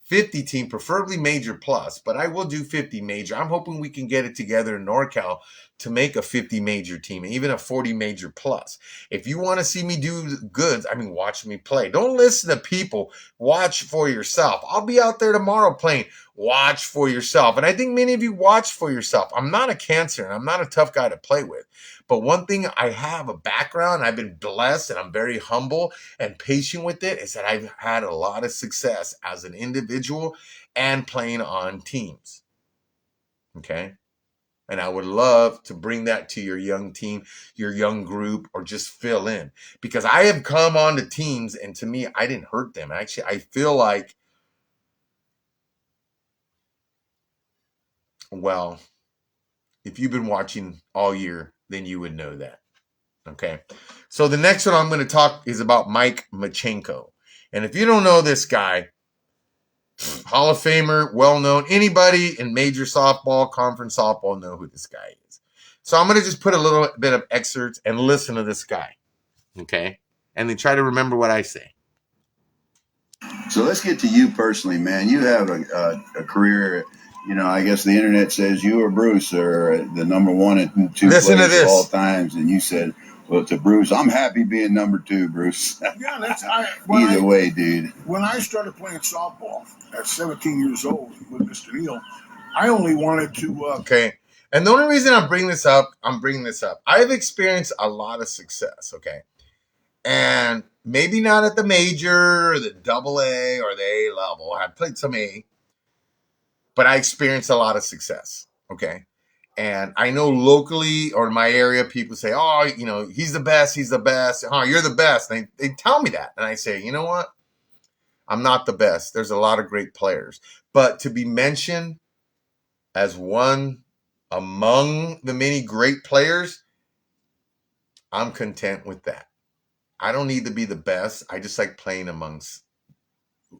50 team, preferably major plus, but I will do 50 major. I'm hoping we can get it together in NorCal to make a 50 major team, even a 40 major plus. If you want to see me do goods, watch me play. Don't listen to people. Watch for yourself. I'll be out there tomorrow playing. Watch for yourself. And I think many of you watch for yourself. I'm not a cancer and I'm not a tough guy to play with. But one thing I have a background, I've been blessed and I'm very humble and patient with it, is that I've had a lot of success as an individual and playing on teams. Okay? And I would love to bring that to your young team, your young group, or just fill in. Because I have come on to teams, and to me, I didn't hurt them. Actually, I feel like, well, if you've been watching all year, then you would know that. Okay? So the next one I'm going to talk is about Mike Macenko. And if you don't know this guy, Hall of Famer, well-known. Anybody in major softball, conference softball know who this guy is. So I'm going to just put a little bit of excerpts and listen to this guy. Okay? And then try to remember what I say. So let's get to you personally, man. You have a career, I guess the internet says you or Bruce are the number 1 and 2 Listen to players this. of all times. And you said, Well, to Bruce, I'm happy being number 2, Bruce. Yeah, that's Either way, dude. When I started playing softball at 17 years old with Mr. Neal, I only wanted to. Okay. And the only reason I'm bringing this up, I've experienced a lot of success, okay? And maybe not at the major, or the AA, or the A level. I played some A, but I experienced a lot of success, okay? And I know locally or in my area, people say, oh, you know, he's the best. Oh, you're the best. And they tell me that. And I say, you know what? I'm not the best. There's a lot of great players. But to be mentioned as one among the many great players, I'm content with that. I don't need to be the best. I just like playing amongst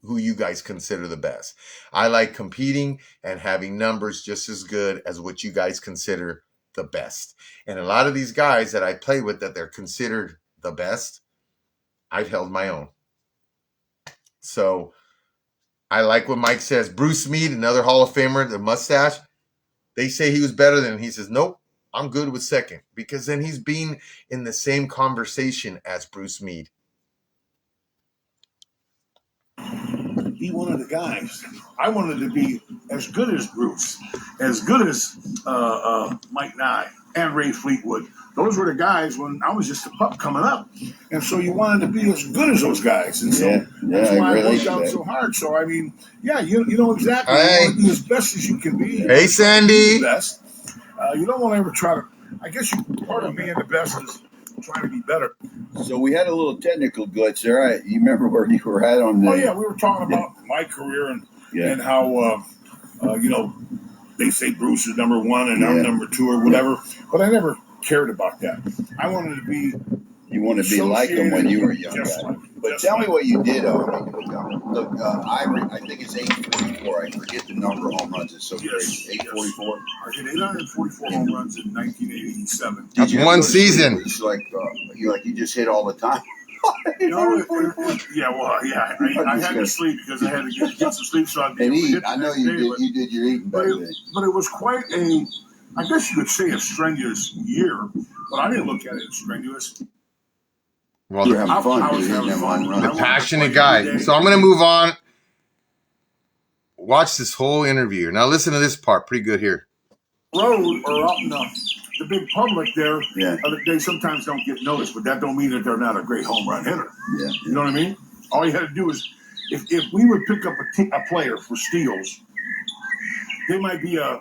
who you guys consider the best. I like competing and having numbers just as good as what you guys consider the best. And a lot of these guys that I play with that they're considered the best, I've held my own. So I like what Mike says. Bruce Meade, another Hall of Famer, the mustache, they say he was better than him. He says, nope, I'm good with second, because then he's being in the same conversation as Bruce Meade. Be one of the guys. I wanted to be as good as Bruce, as good as Mike Nye and Ray Fleetwood. Those were the guys when I was just a pup coming up. And so you wanted to be as good as those guys. And so that's why I worked out so hard. So, I mean, yeah, you know exactly. You want to be as best as you can be. Hey, Sandy. Best. You don't want to ever try to, I guess part of being the best is trying to be better. So we had a little technical glitch there. You remember where you were at on the... Oh, yeah, we were talking about my career and how, you know, they say Bruce is number 1 and I'm number 2 or whatever. But I never cared about that. I wanted to be... You want to be like him when you were a young guy. But tell me what you did. Look, I think it's 844. I forget the number of home runs. It's so great. 844. I hit 844 home runs in 1987. That's one season. It's like you just hit all the time. I had to sleep because I had to get some sleep so I could eat. I know you did your eating back then. But it was quite I guess you could say a strenuous year, but I didn't look at it as strenuous. Well, you're having fun. The passionate guy. So I'm going to move on. Watch this whole interview. Now listen to this part. Pretty good here. Road or up in the big public there, they sometimes don't get noticed, but that don't mean that they're not a great home run hitter. Yeah. You know what I mean? All you had to do is, if we would pick up a player for steals, they might be a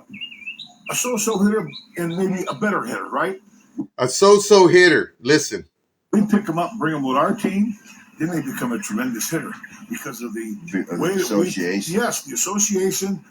so-so hitter and maybe a better hitter, right? A so-so hitter. Listen. We pick them up, bring them with our team, then they become a tremendous hitter because of the way association. Yes, the association.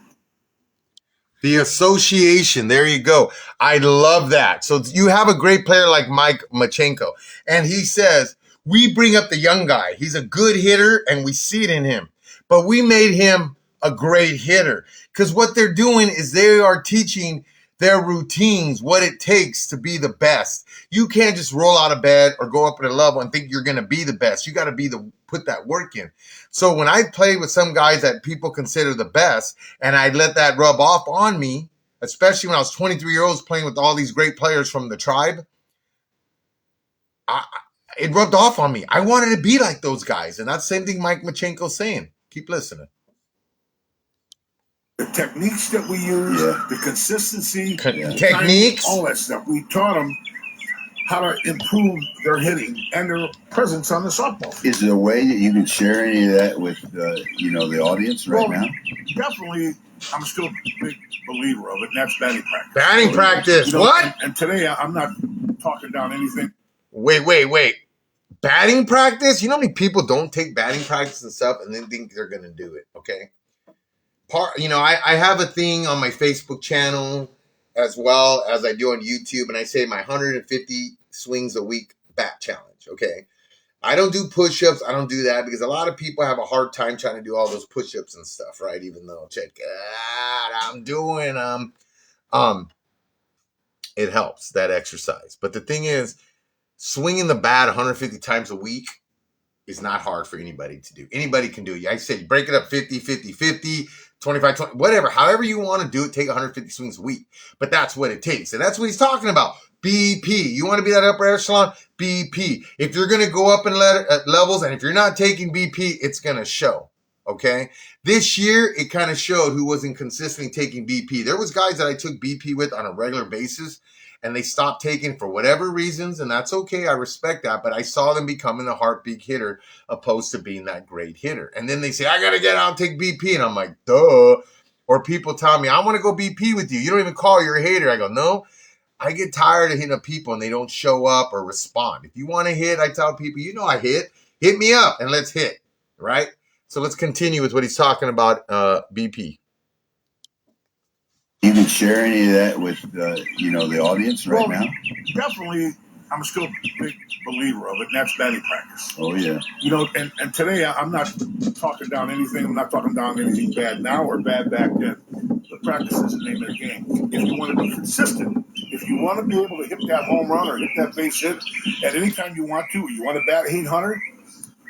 The association. There you go. I love that. So you have a great player like Mike Macenko, and he says, we bring up the young guy. He's a good hitter, and we see it in him. But we made him a great hitter because what they're doing is they are teaching their routines, what it takes to be the best. You can't just roll out of bed or go up at a level and think you're going to be the best. You got to put that work in. So when I play with some guys that people consider the best, and I let that rub off on me, especially when I was 23 years old playing with all these great players from the tribe, it rubbed off on me. I wanted to be like those guys. And that's the same thing Mike Machenko's saying. Keep listening. The techniques that we use, the consistency, techniques, all that stuff. We taught them how to improve their hitting and their presence on the softball field. Is there a way that you can share any of that with the audience now? Definitely, I'm still a big believer of it, and that's batting practice. Batting practice, what? And today, I'm not talking down anything. Wait. Batting practice? You know how many people don't take batting practice and stuff and then think they're going to do it, okay? I have a thing on my Facebook channel as well as I do on YouTube, and I say my 150 swings a week bat challenge, okay? I don't do push-ups. I don't do that because a lot of people have a hard time trying to do all those push-ups and stuff, right? Even though, check out, I'm doing them. It helps, that exercise. But the thing is, swinging the bat 150 times a week is not hard for anybody to do. Anybody can do it. I say break it up 50, 50, 50. 25, 20, whatever. However you want to do it, take 150 swings a week. But that's what it takes. And that's what he's talking about. BP. You want to be that upper echelon? BP. If you're going to go up in levels, and if you're not taking BP, it's going to show. Okay? This year, it kind of showed who wasn't consistently taking BP. There was guys that I took BP with on a regular basis, and they stopped taking for whatever reasons, and that's okay. I respect that, but I saw them becoming a heartbeat hitter opposed to being that great hitter. And then they say, I got to get out and take BP, and I'm like, duh. Or people tell me, I want to go BP with you. You don't even call, you're a hater. I go, no. I get tired of hitting up people and they don't show up or respond. If you want to hit, I tell people, you know I hit me up and let's hit, right? So let's continue with what he's talking about, BP. You can share any of that with, the audience right now? Definitely, I'm still a big believer of it, and that's batting practice. Oh, yeah. And today I'm not talking down anything. I'm not talking down anything bad now or bad back then. But practice is the name of the game. If you want to be consistent, if you want to be able to hit that home run or hit that base hit at any time you want to, or you want to bat 800,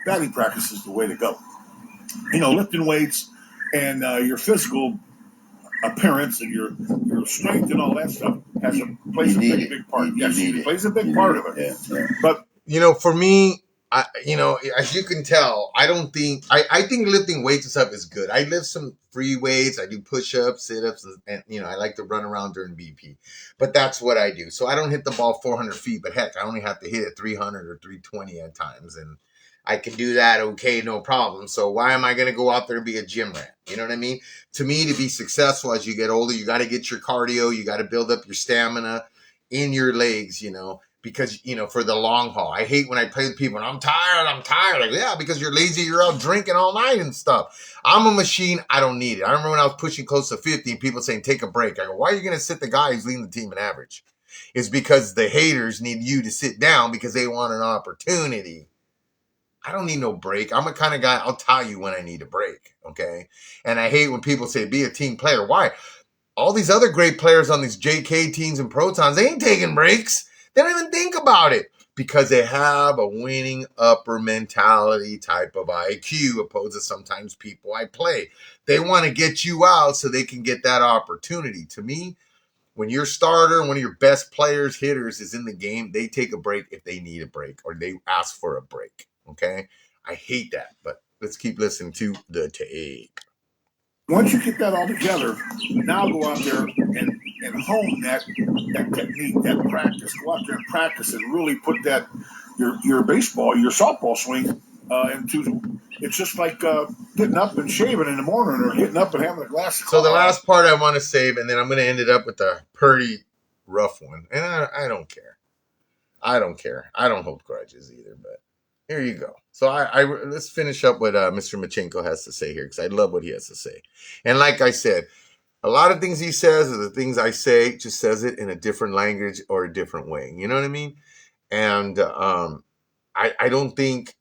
batting practice is the way to go. Lifting weights and your physical appearance and your strength and all that stuff plays a big part. Yes, it plays a big part of it. Yeah. But for me, as you can tell, I think lifting weights and stuff is good. I lift some free weights. I do push-ups, sit-ups, and I like to run around during BP. But that's what I do. So I don't hit the ball 400 feet, but heck, I only have to hit it 300 or 320 at times. And I can do that okay, no problem. So why am I going to go out there and be a gym rat? You know what I mean? To me, to be successful as you get older, you got to get your cardio. You got to build up your stamina in your legs, because, for the long haul. I hate when I play with people and I'm tired. Like, yeah, because you're lazy. You're out drinking all night and stuff. I'm a machine. I don't need it. I remember when I was pushing close to 50 and people saying, take a break. I go, why are you going to sit the guy who's leading the team in average? It's because the haters need you to sit down because they want an opportunity. I don't need no break. I'm a kind of guy, I'll tell you when I need a break, okay? And I hate when people say, be a team player. Why? All these other great players on these JK teams and protons, they ain't taking breaks. They don't even think about it because they have a winning upper mentality type of IQ opposed to sometimes people I play. They want to get you out so they can get that opportunity. To me, when your starter, one of your best players, hitters is in the game, they take a break if they need a break or they ask for a break. Okay, I hate that, but let's keep listening to the tape. Once you get that all together, now go out there and hone that technique, that practice. Go out there and practice and really put that your baseball, your softball swing into. It's just like getting up and shaving in the morning or getting up and having a glass of coffee. So the last part I want to save, and then I'm going to end it up with a pretty rough one, and I don't care. I don't hold grudges either, but. Here you go. So let's finish up what Mr. Macenko has to say here because I love what he has to say. And like I said, a lot of things he says are the things I say, just says it in a different language or a different way. You know what I mean? And I don't think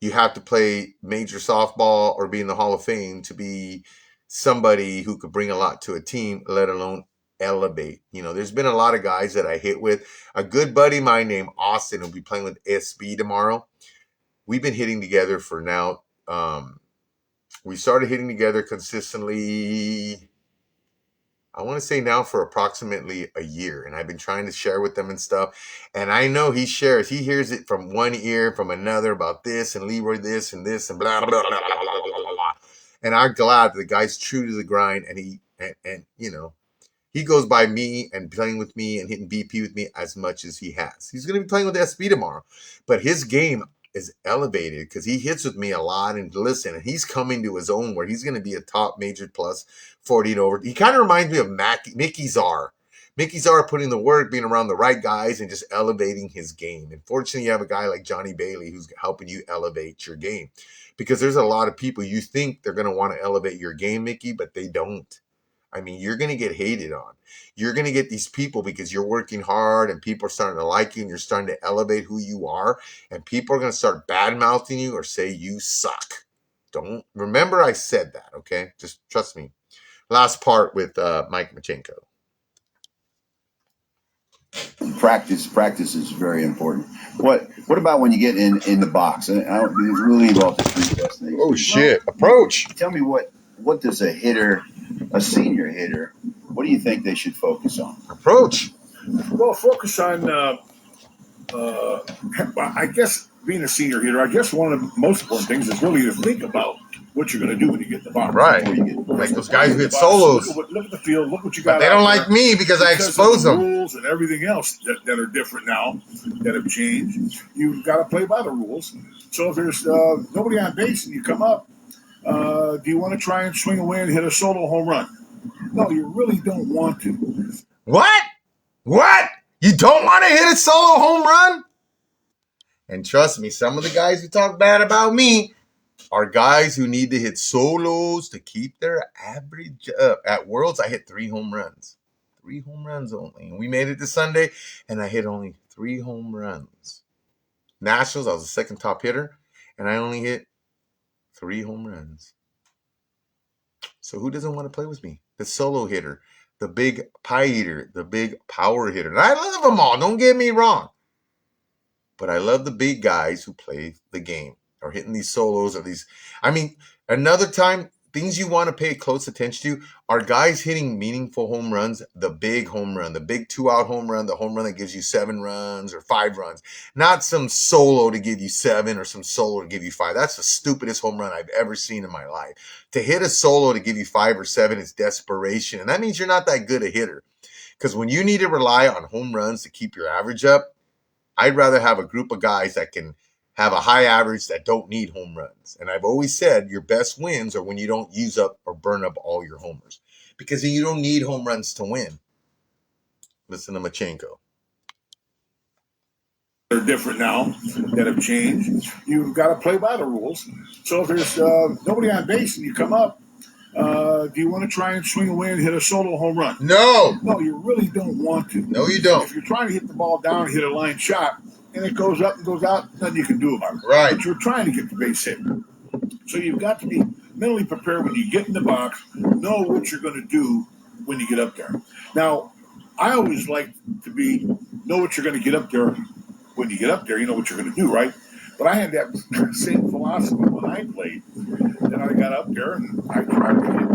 you have to play major softball or be in the Hall of Fame to be somebody who could bring a lot to a team, let alone elevate. There's been a lot of guys that I hit with. A good buddy of mine named Austin will be playing with SB tomorrow. We've been hitting together for now. We started hitting together consistently, I want to say now for approximately a year. And I've been trying to share with them and stuff. And I know he hears it from one ear, from another about this and Leroy this and this and blah, blah, blah, blah, blah, blah, blah. And I'm glad the guy's true to the grind and he goes by me and playing with me and hitting BP with me as much as he has. He's going to be playing with SB tomorrow. But his game is elevated because he hits with me a lot and listen, and he's coming to his own where he's going to be a top major plus 40 and over. He kind of reminds me of Mickey Czar. Mickey Czar putting the work, being around the right guys and just elevating his game. And fortunately, you have a guy like Johnny Bailey who's helping you elevate your game because there's a lot of people you think they're going to want to elevate your game, Mickey, but they don't. I mean, you're going to get hated on. You're going to get these people because you're working hard and people are starting to like you and you're starting to elevate who you are. And people are going to start bad-mouthing you or say you suck. Don't remember I said that, okay? Just trust me. Last part with Mike Macenko. Practice is very important. What about when you get in the box? We'll leave off the three best things. Oh, shit. Approach. Tell me what what does a senior hitter, what do you think they should focus on? Approach. Well, focus on, I guess, being a senior hitter. I guess one of the most important things is really to think about what you're going to do when you get in the box. Right. Before you get- Like those guys who hit solos. Look at the field. Look what you got. But they don't like me because I expose them. Rules and everything else that are different now, that have changed. You've got to play by the rules. So if there's nobody on base and you come up, do you want to try and swing away and hit a solo home run? No, you really don't want to. What? What? You don't want to hit a solo home run? And trust me, some of the guys who talk bad about me are guys who need to hit solos to keep their average up. At Worlds, I hit 3 home runs. 3 home runs only. And we made it to Sunday, and I hit only 3 home runs. Nationals, I was the second top hitter, and I only hit 3 home runs. So who doesn't want to play with me? The solo hitter, the big pie eater, the big power hitter. And I love them all, don't get me wrong. But I love the big guys who play the game or hitting these solos or these. I mean, another time, things you want to pay close attention to are guys hitting meaningful home runs, the big home run, the big 2-out home run, the home run that gives you 7 runs or 5 runs. Not some solo to give you 7 or some solo to give you 5. That's the stupidest home run I've ever seen in my life. To hit a solo to give you 5 or 7 is desperation. And that means you're not that good a hitter. Because when you need to rely on home runs to keep your average up, I'd rather have a group of guys that can have a high average that don't need home runs. And I've always said your best wins are when you don't use up or burn up all your homers. Because you don't need home runs to win. Listen to Macenko. They're different now, that have changed. You've got to play by the rules. So if there's nobody on base and you come up, do you want to try and swing away and hit a solo home run? No. No, you really don't want to. No, you don't. If you're trying to hit the ball down and hit a line shot, and it goes up and goes out, nothing you can do about it. Right. But you're trying to get the base hit. So you've got to be mentally prepared when you get in the box, know what you're going to do when you get up there. Now, I always like to know what you're going to get up there. When you get up there, you know what you're going to do, right? But I had that same philosophy when I played. Then I got up there and I tried to hit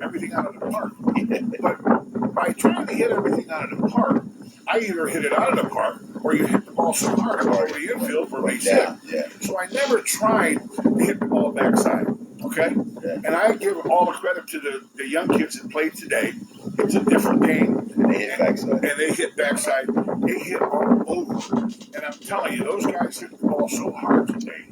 everything out of the park. But by trying to hit everything out of the park, I either hit it out of the park or you hit the ball so hard over the infield for a base hit. Yeah. So I never tried to hit the ball backside. Okay? Yeah. And I give all the credit to the young kids that play today. It's a different game. And they hit backside. And they hit backside. They hit all over. And I'm telling you, those guys hit the ball so hard today.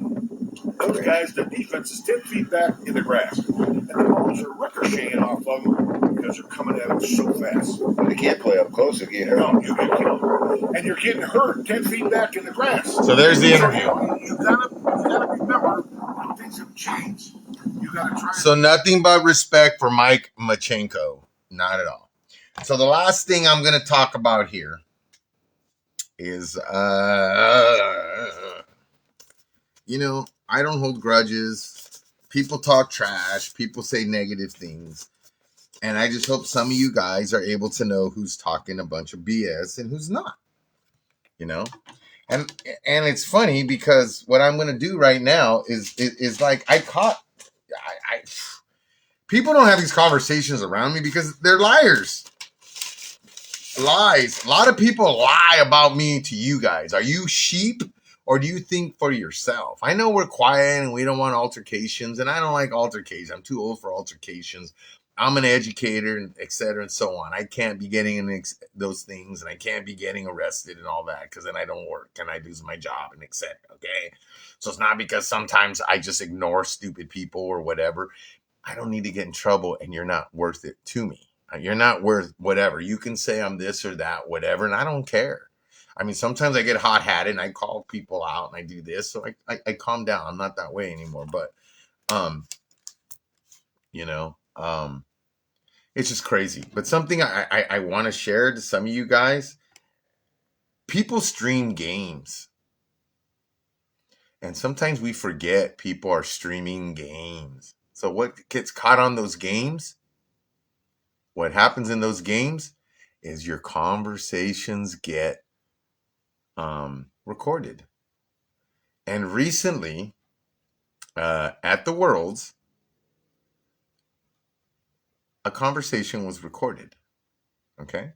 Those guys, the defense is 10 feet back in the grass. And the balls are ricocheting off of them because they're coming at them so fast. They can't play up close. They get hurt. No, you get killed. And you're getting hurt 10 feet back in the grass. So there's the interview. You gotta remember things have changed. You gotta try. So nothing but respect for Mike Macenko. Not at all. So the last thing I'm going to talk about here is, I don't hold grudges. People talk trash. People say negative things. And I just hope some of you guys are able to know who's talking a bunch of BS and who's not. And it's funny because what I'm going to do right now is like I people don't have these conversations around me because they're liars. Lies. A lot of people lie about me to you guys. Are you sheep or do you think for yourself? I know we're quiet and we don't want altercations, and I don't like altercations. I'm too old for altercations. I'm an educator, and et cetera, and so on. I can't be getting in those things, and I can't be getting arrested and all that because then I don't work and I lose my job and et cetera, okay? So it's not because sometimes I just ignore stupid people or whatever. I don't need to get in trouble, and you're not worth it to me. You're not worth whatever. You can say I'm this or that, whatever, and I don't care. I mean, sometimes I get hot-hatted, and I call people out, and I do this, so I calm down. I'm not that way anymore, but, it's just crazy. But something I want to share to some of you guys, people stream games. And sometimes we forget people are streaming games. So what gets caught on those games, what happens in those games is your conversations get recorded. And recently, at the Worlds, conversation was recorded. Okay.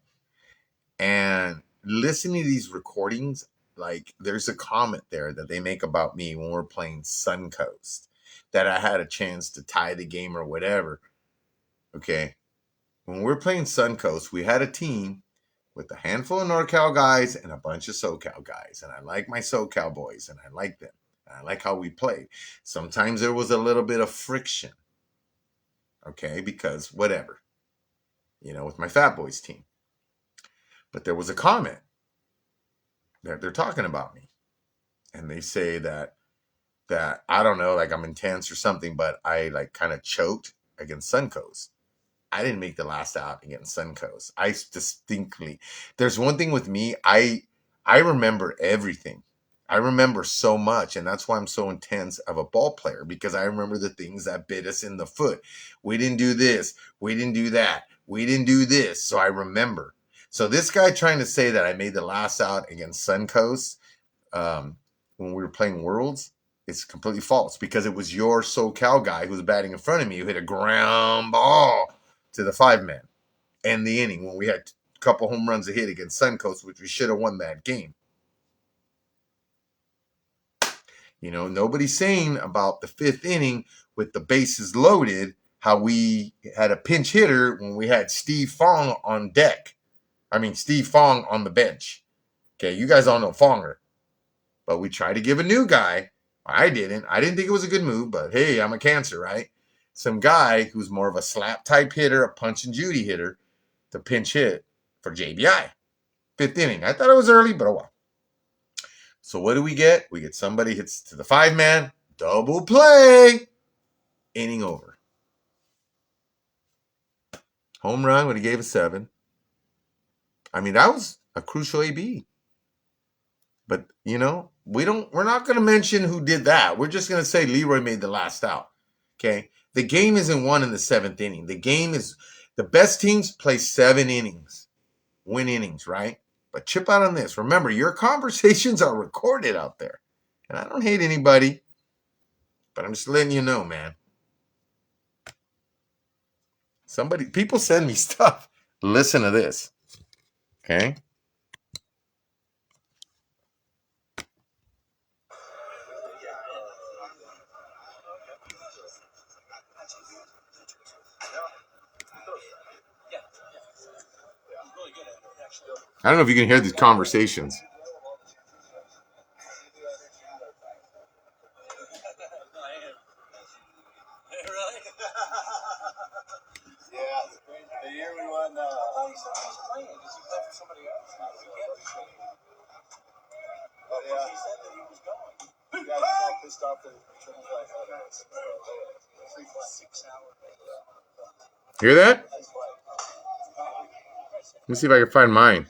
And listening to these recordings, like there's a comment there that they make about me when we're playing Suncoast, that I had a chance to tie the game or whatever. Okay. When we're playing Suncoast, we had a team with a handful of NorCal guys and a bunch of SoCal guys. And I like my SoCal boys and I like them. And I like how we played. Sometimes there was a little bit of friction. Okay. Because whatever, with my Fat Boys team. But there was a comment that they're talking about me. And they say that I don't know, like I'm intense or something, but I like kind of choked against Suncoast. I didn't make the last out against Suncoast. I distinctly, there's one thing with me, I remember everything. I remember so much, and that's why I'm so intense of a ball player, because I remember the things that bit us in the foot. We didn't do this. We didn't do that. We didn't do this. So I remember. So this guy trying to say that I made the last out against Suncoast when we were playing Worlds, it's completely false, because it was your SoCal guy who was batting in front of me who hit a ground ball to the 5-man and the inning when we had a couple home runs to hit against Suncoast, which we should have won that game. Nobody's saying about the 5th inning with the bases loaded, how we had a pinch hitter when we had Steve Fong on deck. Steve Fong on the bench. Okay, you guys all know Fonger. But we tried to give a new guy. I didn't think it was a good move, but hey, I'm a Cancer, right? Some guy who's more of a slap type hitter, a punch and Judy hitter, to pinch hit for JBI. 5th inning. I thought it was early, but oh well. So what do we get? We get somebody hits to the 5-man, double play, inning over. Home run when he gave a 7. That was a crucial AB. But, we're not going to mention who did that. We're just going to say Leroy made the last out. Okay? The game isn't won in the 7th inning. The game is, the best teams play 7 innings, win innings, right? But chip out on this. Remember, your conversations are recorded out there. And I don't hate anybody, but I'm just letting you know, man. People send me stuff. Listen to this. Okay? I don't know if you can hear these conversations. The year we won. I thought he said he was playing. Does he play for somebody else? He can't be playing. But yeah, he said that he was going. Yeah, he's all pissed off that he shouldn't play. 6 hours. Hear that? Let me see if I can find mine.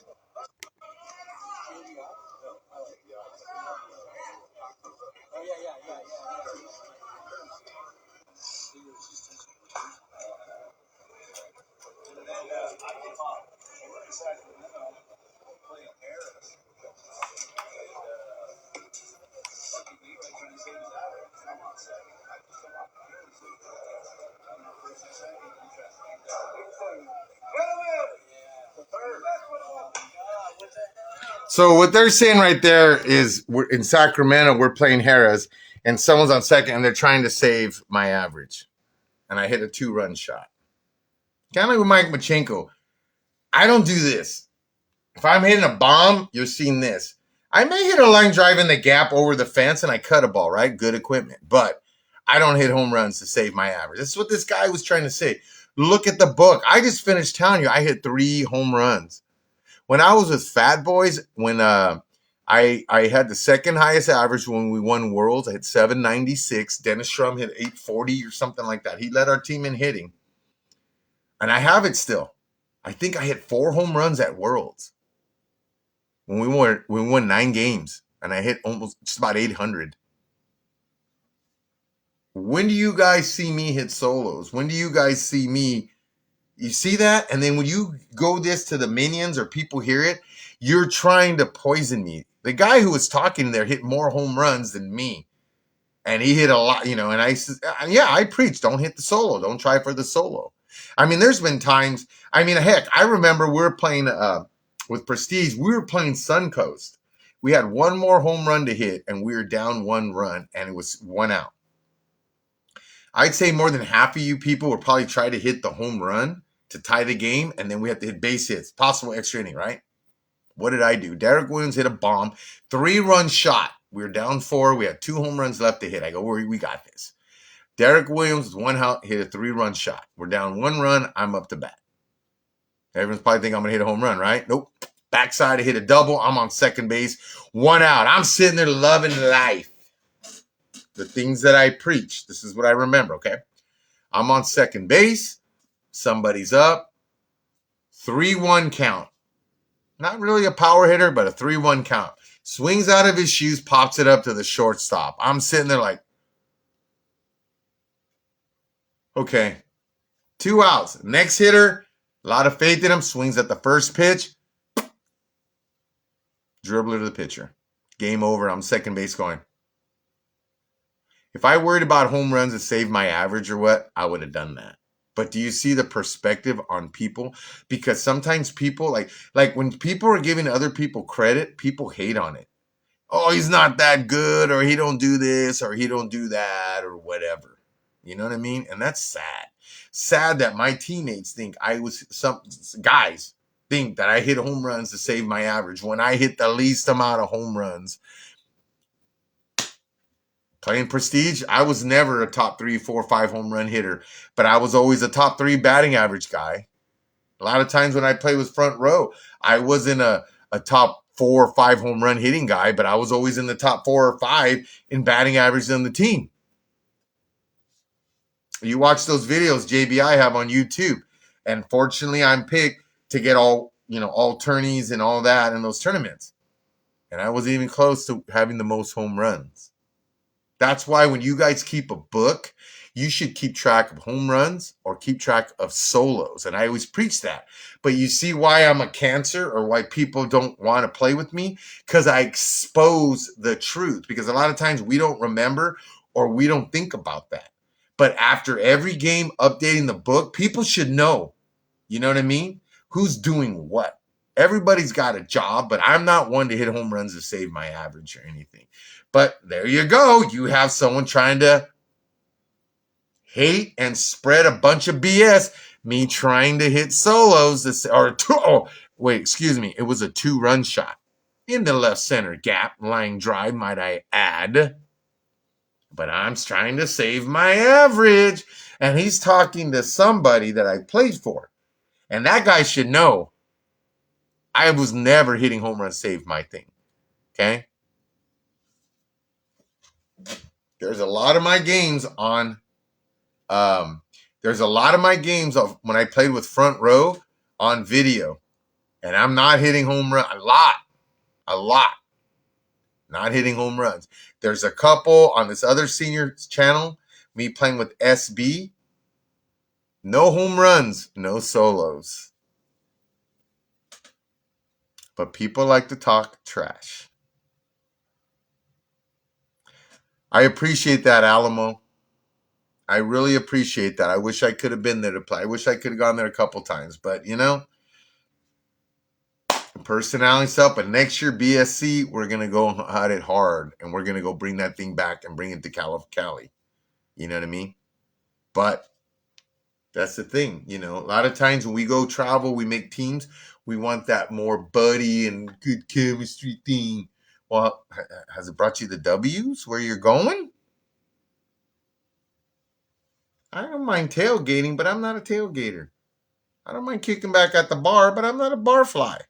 So what they're saying right there is we're in Sacramento, we're playing Harrah's, and someone's on second, and they're trying to save my average. And I hit a 2-run shot. Kind of like with Mike Macenko. I don't do this. If I'm hitting a bomb, you're seeing this. I may hit a line drive in the gap over the fence, and I cut a ball, right? Good equipment. But I don't hit home runs to save my average. This is what this guy was trying to say. Look at the book. I just finished telling you I hit 3 home runs. When I was with Fat Boys, when I had the second highest average when we won Worlds, I hit 796. Dennis Schrum hit 840 or something like that. He led our team in hitting. And I have it still. I think I hit 4 home runs at Worlds. When we won 9 games. And I hit almost just about 800. When do you guys see me hit solos? When do you guys see me? You see that? And then when you go this to the minions or people hear it, you're trying to poison me. The guy who was talking there hit more home runs than me. And he hit a lot, and I said, yeah, I preach, don't hit the solo. Don't try for the solo. I mean, there's been times, I mean, heck, I remember we were playing with Prestige, we were playing Suncoast. We had one more home run to hit, and we were down 1 run, and it was 1 out. I'd say more than half of you people would probably try to hit the home run to tie the game, and then we have to hit base hits, possible extra inning, right? What did I do? Derek Williams hit a bomb, 3-run shot. We were down 4. We had 2 home runs left to hit. I go, we got this. Derek Williams, 1 out, hit a 3-run shot. We're down 1 run. I'm up to bat. Everyone's probably thinking I'm going to hit a home run, right? Nope. Backside, I hit a double. I'm on second base. 1 out. I'm sitting there loving life. The things that I preach. This is what I remember, okay? I'm on second base. Somebody's up. 3-1 count. Not really a power hitter, but a 3-1 count. Swings out of his shoes, pops it up to the shortstop. I'm sitting there like, okay. 2 outs. Next hitter, a lot of faith in him. Swings at the first pitch. Dribbler to the pitcher. Game over. I'm second base going. If I worried about home runs to save my average or what, I would have done that. But do you see the perspective on people? Because sometimes people, like when people are giving other people credit, people hate on it. Oh, he's not that good, or he don't do this, or he don't do that, or whatever. You know what I mean? And that's sad. Sad that my teammates think guys think that I hit home runs to save my average when I hit the least amount of home runs. Playing Prestige, I was never a top 3, 4, 5 home run hitter, but I was always a top 3 batting average guy. A lot of times when I played with Front Row, I wasn't a top 4 or 5 home run hitting guy, but I was always in the top 4 or 5 in batting average on the team. You watch those videos JBI have on YouTube, and fortunately I'm picked to get all tourneys and all that in those tournaments. And I wasn't even close to having the most home runs. That's why when you guys keep a book, you should keep track of home runs or keep track of solos. And I always preach that. But you see why I'm a cancer or why people don't want to play with me? Because I expose the truth. Because a lot of times we don't remember or we don't think about that. But after every game updating the book, people should know. You know what I mean? Who's doing what? Everybody's got a job, but I'm not one to hit home runs to save my average or anything. But there you go. You have someone trying to hate and spread a bunch of BS. Me trying to hit solos. It was a 2-run shot in the left center gap. Line drive, might I add. But I'm trying to save my average. And he's talking to somebody that I played for. And that guy should know I was never hitting home runs save my thing. Okay? There's a lot of my games on there's a lot of my games of when I played with Front Row on video. And I'm not hitting home runs. A lot. Not hitting home runs. There's a couple on this other senior channel, me playing with SB. No home runs, no solos. But people like to talk trash. I appreciate that, Alamo. I really appreciate that. I wish I could have been there to play. I wish I could have gone there a couple times. But, personality stuff. But next year, BSC, we're going to go at it hard. And we're going to go bring that thing back and bring it to Cali. You know what I mean? But that's the thing. A lot of times when we go travel, we make teams. We want that more buddy and good chemistry thing. Well, has it brought you the W's where you're going? I don't mind tailgating, but I'm not a tailgater. I don't mind kicking back at the bar, but I'm not a bar fly.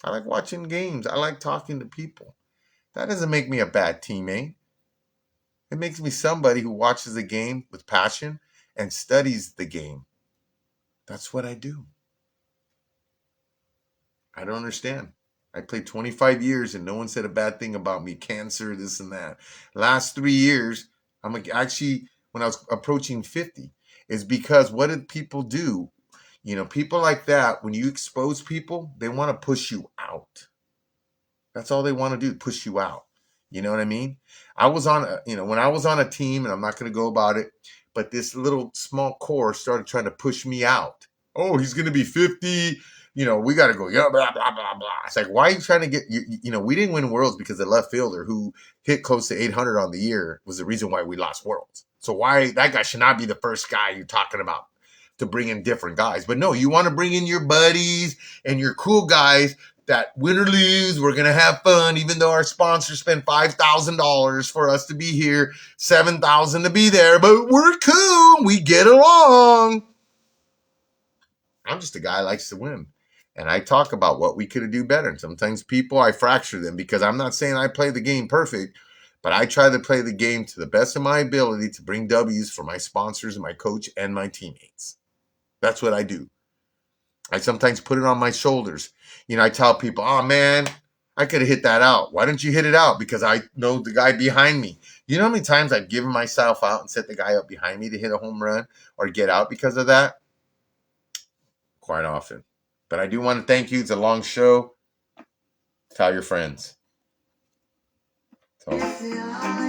I like watching games. I like talking to people. That doesn't make me a bad teammate. It makes me somebody who watches the game with passion and studies the game. That's what I do. I don't understand. I played 25 years and no one said a bad thing about me. Cancer, this and that. Last 3 years, when I was approaching 50, is because what did people do? People like that, when you expose people, they want to push you out. That's all they want to do, push you out. You know what I mean? I was on when I was on a team, and I'm not going to go about it, but this little small core started trying to push me out. Oh, he's going to be 50. We got to go. Yeah, blah, blah, blah, blah. It's like, why are you trying to get, we didn't win Worlds because the left fielder who hit close to 800 on the year was the reason why we lost Worlds. So why that guy should not be the first guy you're talking about to bring in different guys. But no, you want to bring in your buddies and your cool guys that win or lose, we're going to have fun, even though our sponsors spent $5,000 for us to be here, $7,000 to be there, but we're cool. We get along. I'm just a guy who likes to win. And I talk about what we could do better. And sometimes people, I fracture them because I'm not saying I play the game perfect, but I try to play the game to the best of my ability to bring W's for my sponsors and my coach and my teammates. That's what I do. I sometimes put it on my shoulders. I tell people, oh, man, I could have hit that out. Why didn't you hit it out? Because I know the guy behind me. You know how many times I've given myself out and set the guy up behind me to hit a home run or get out because of that? Quite often. But I do want to thank you. It's a long show. Tell your friends. So.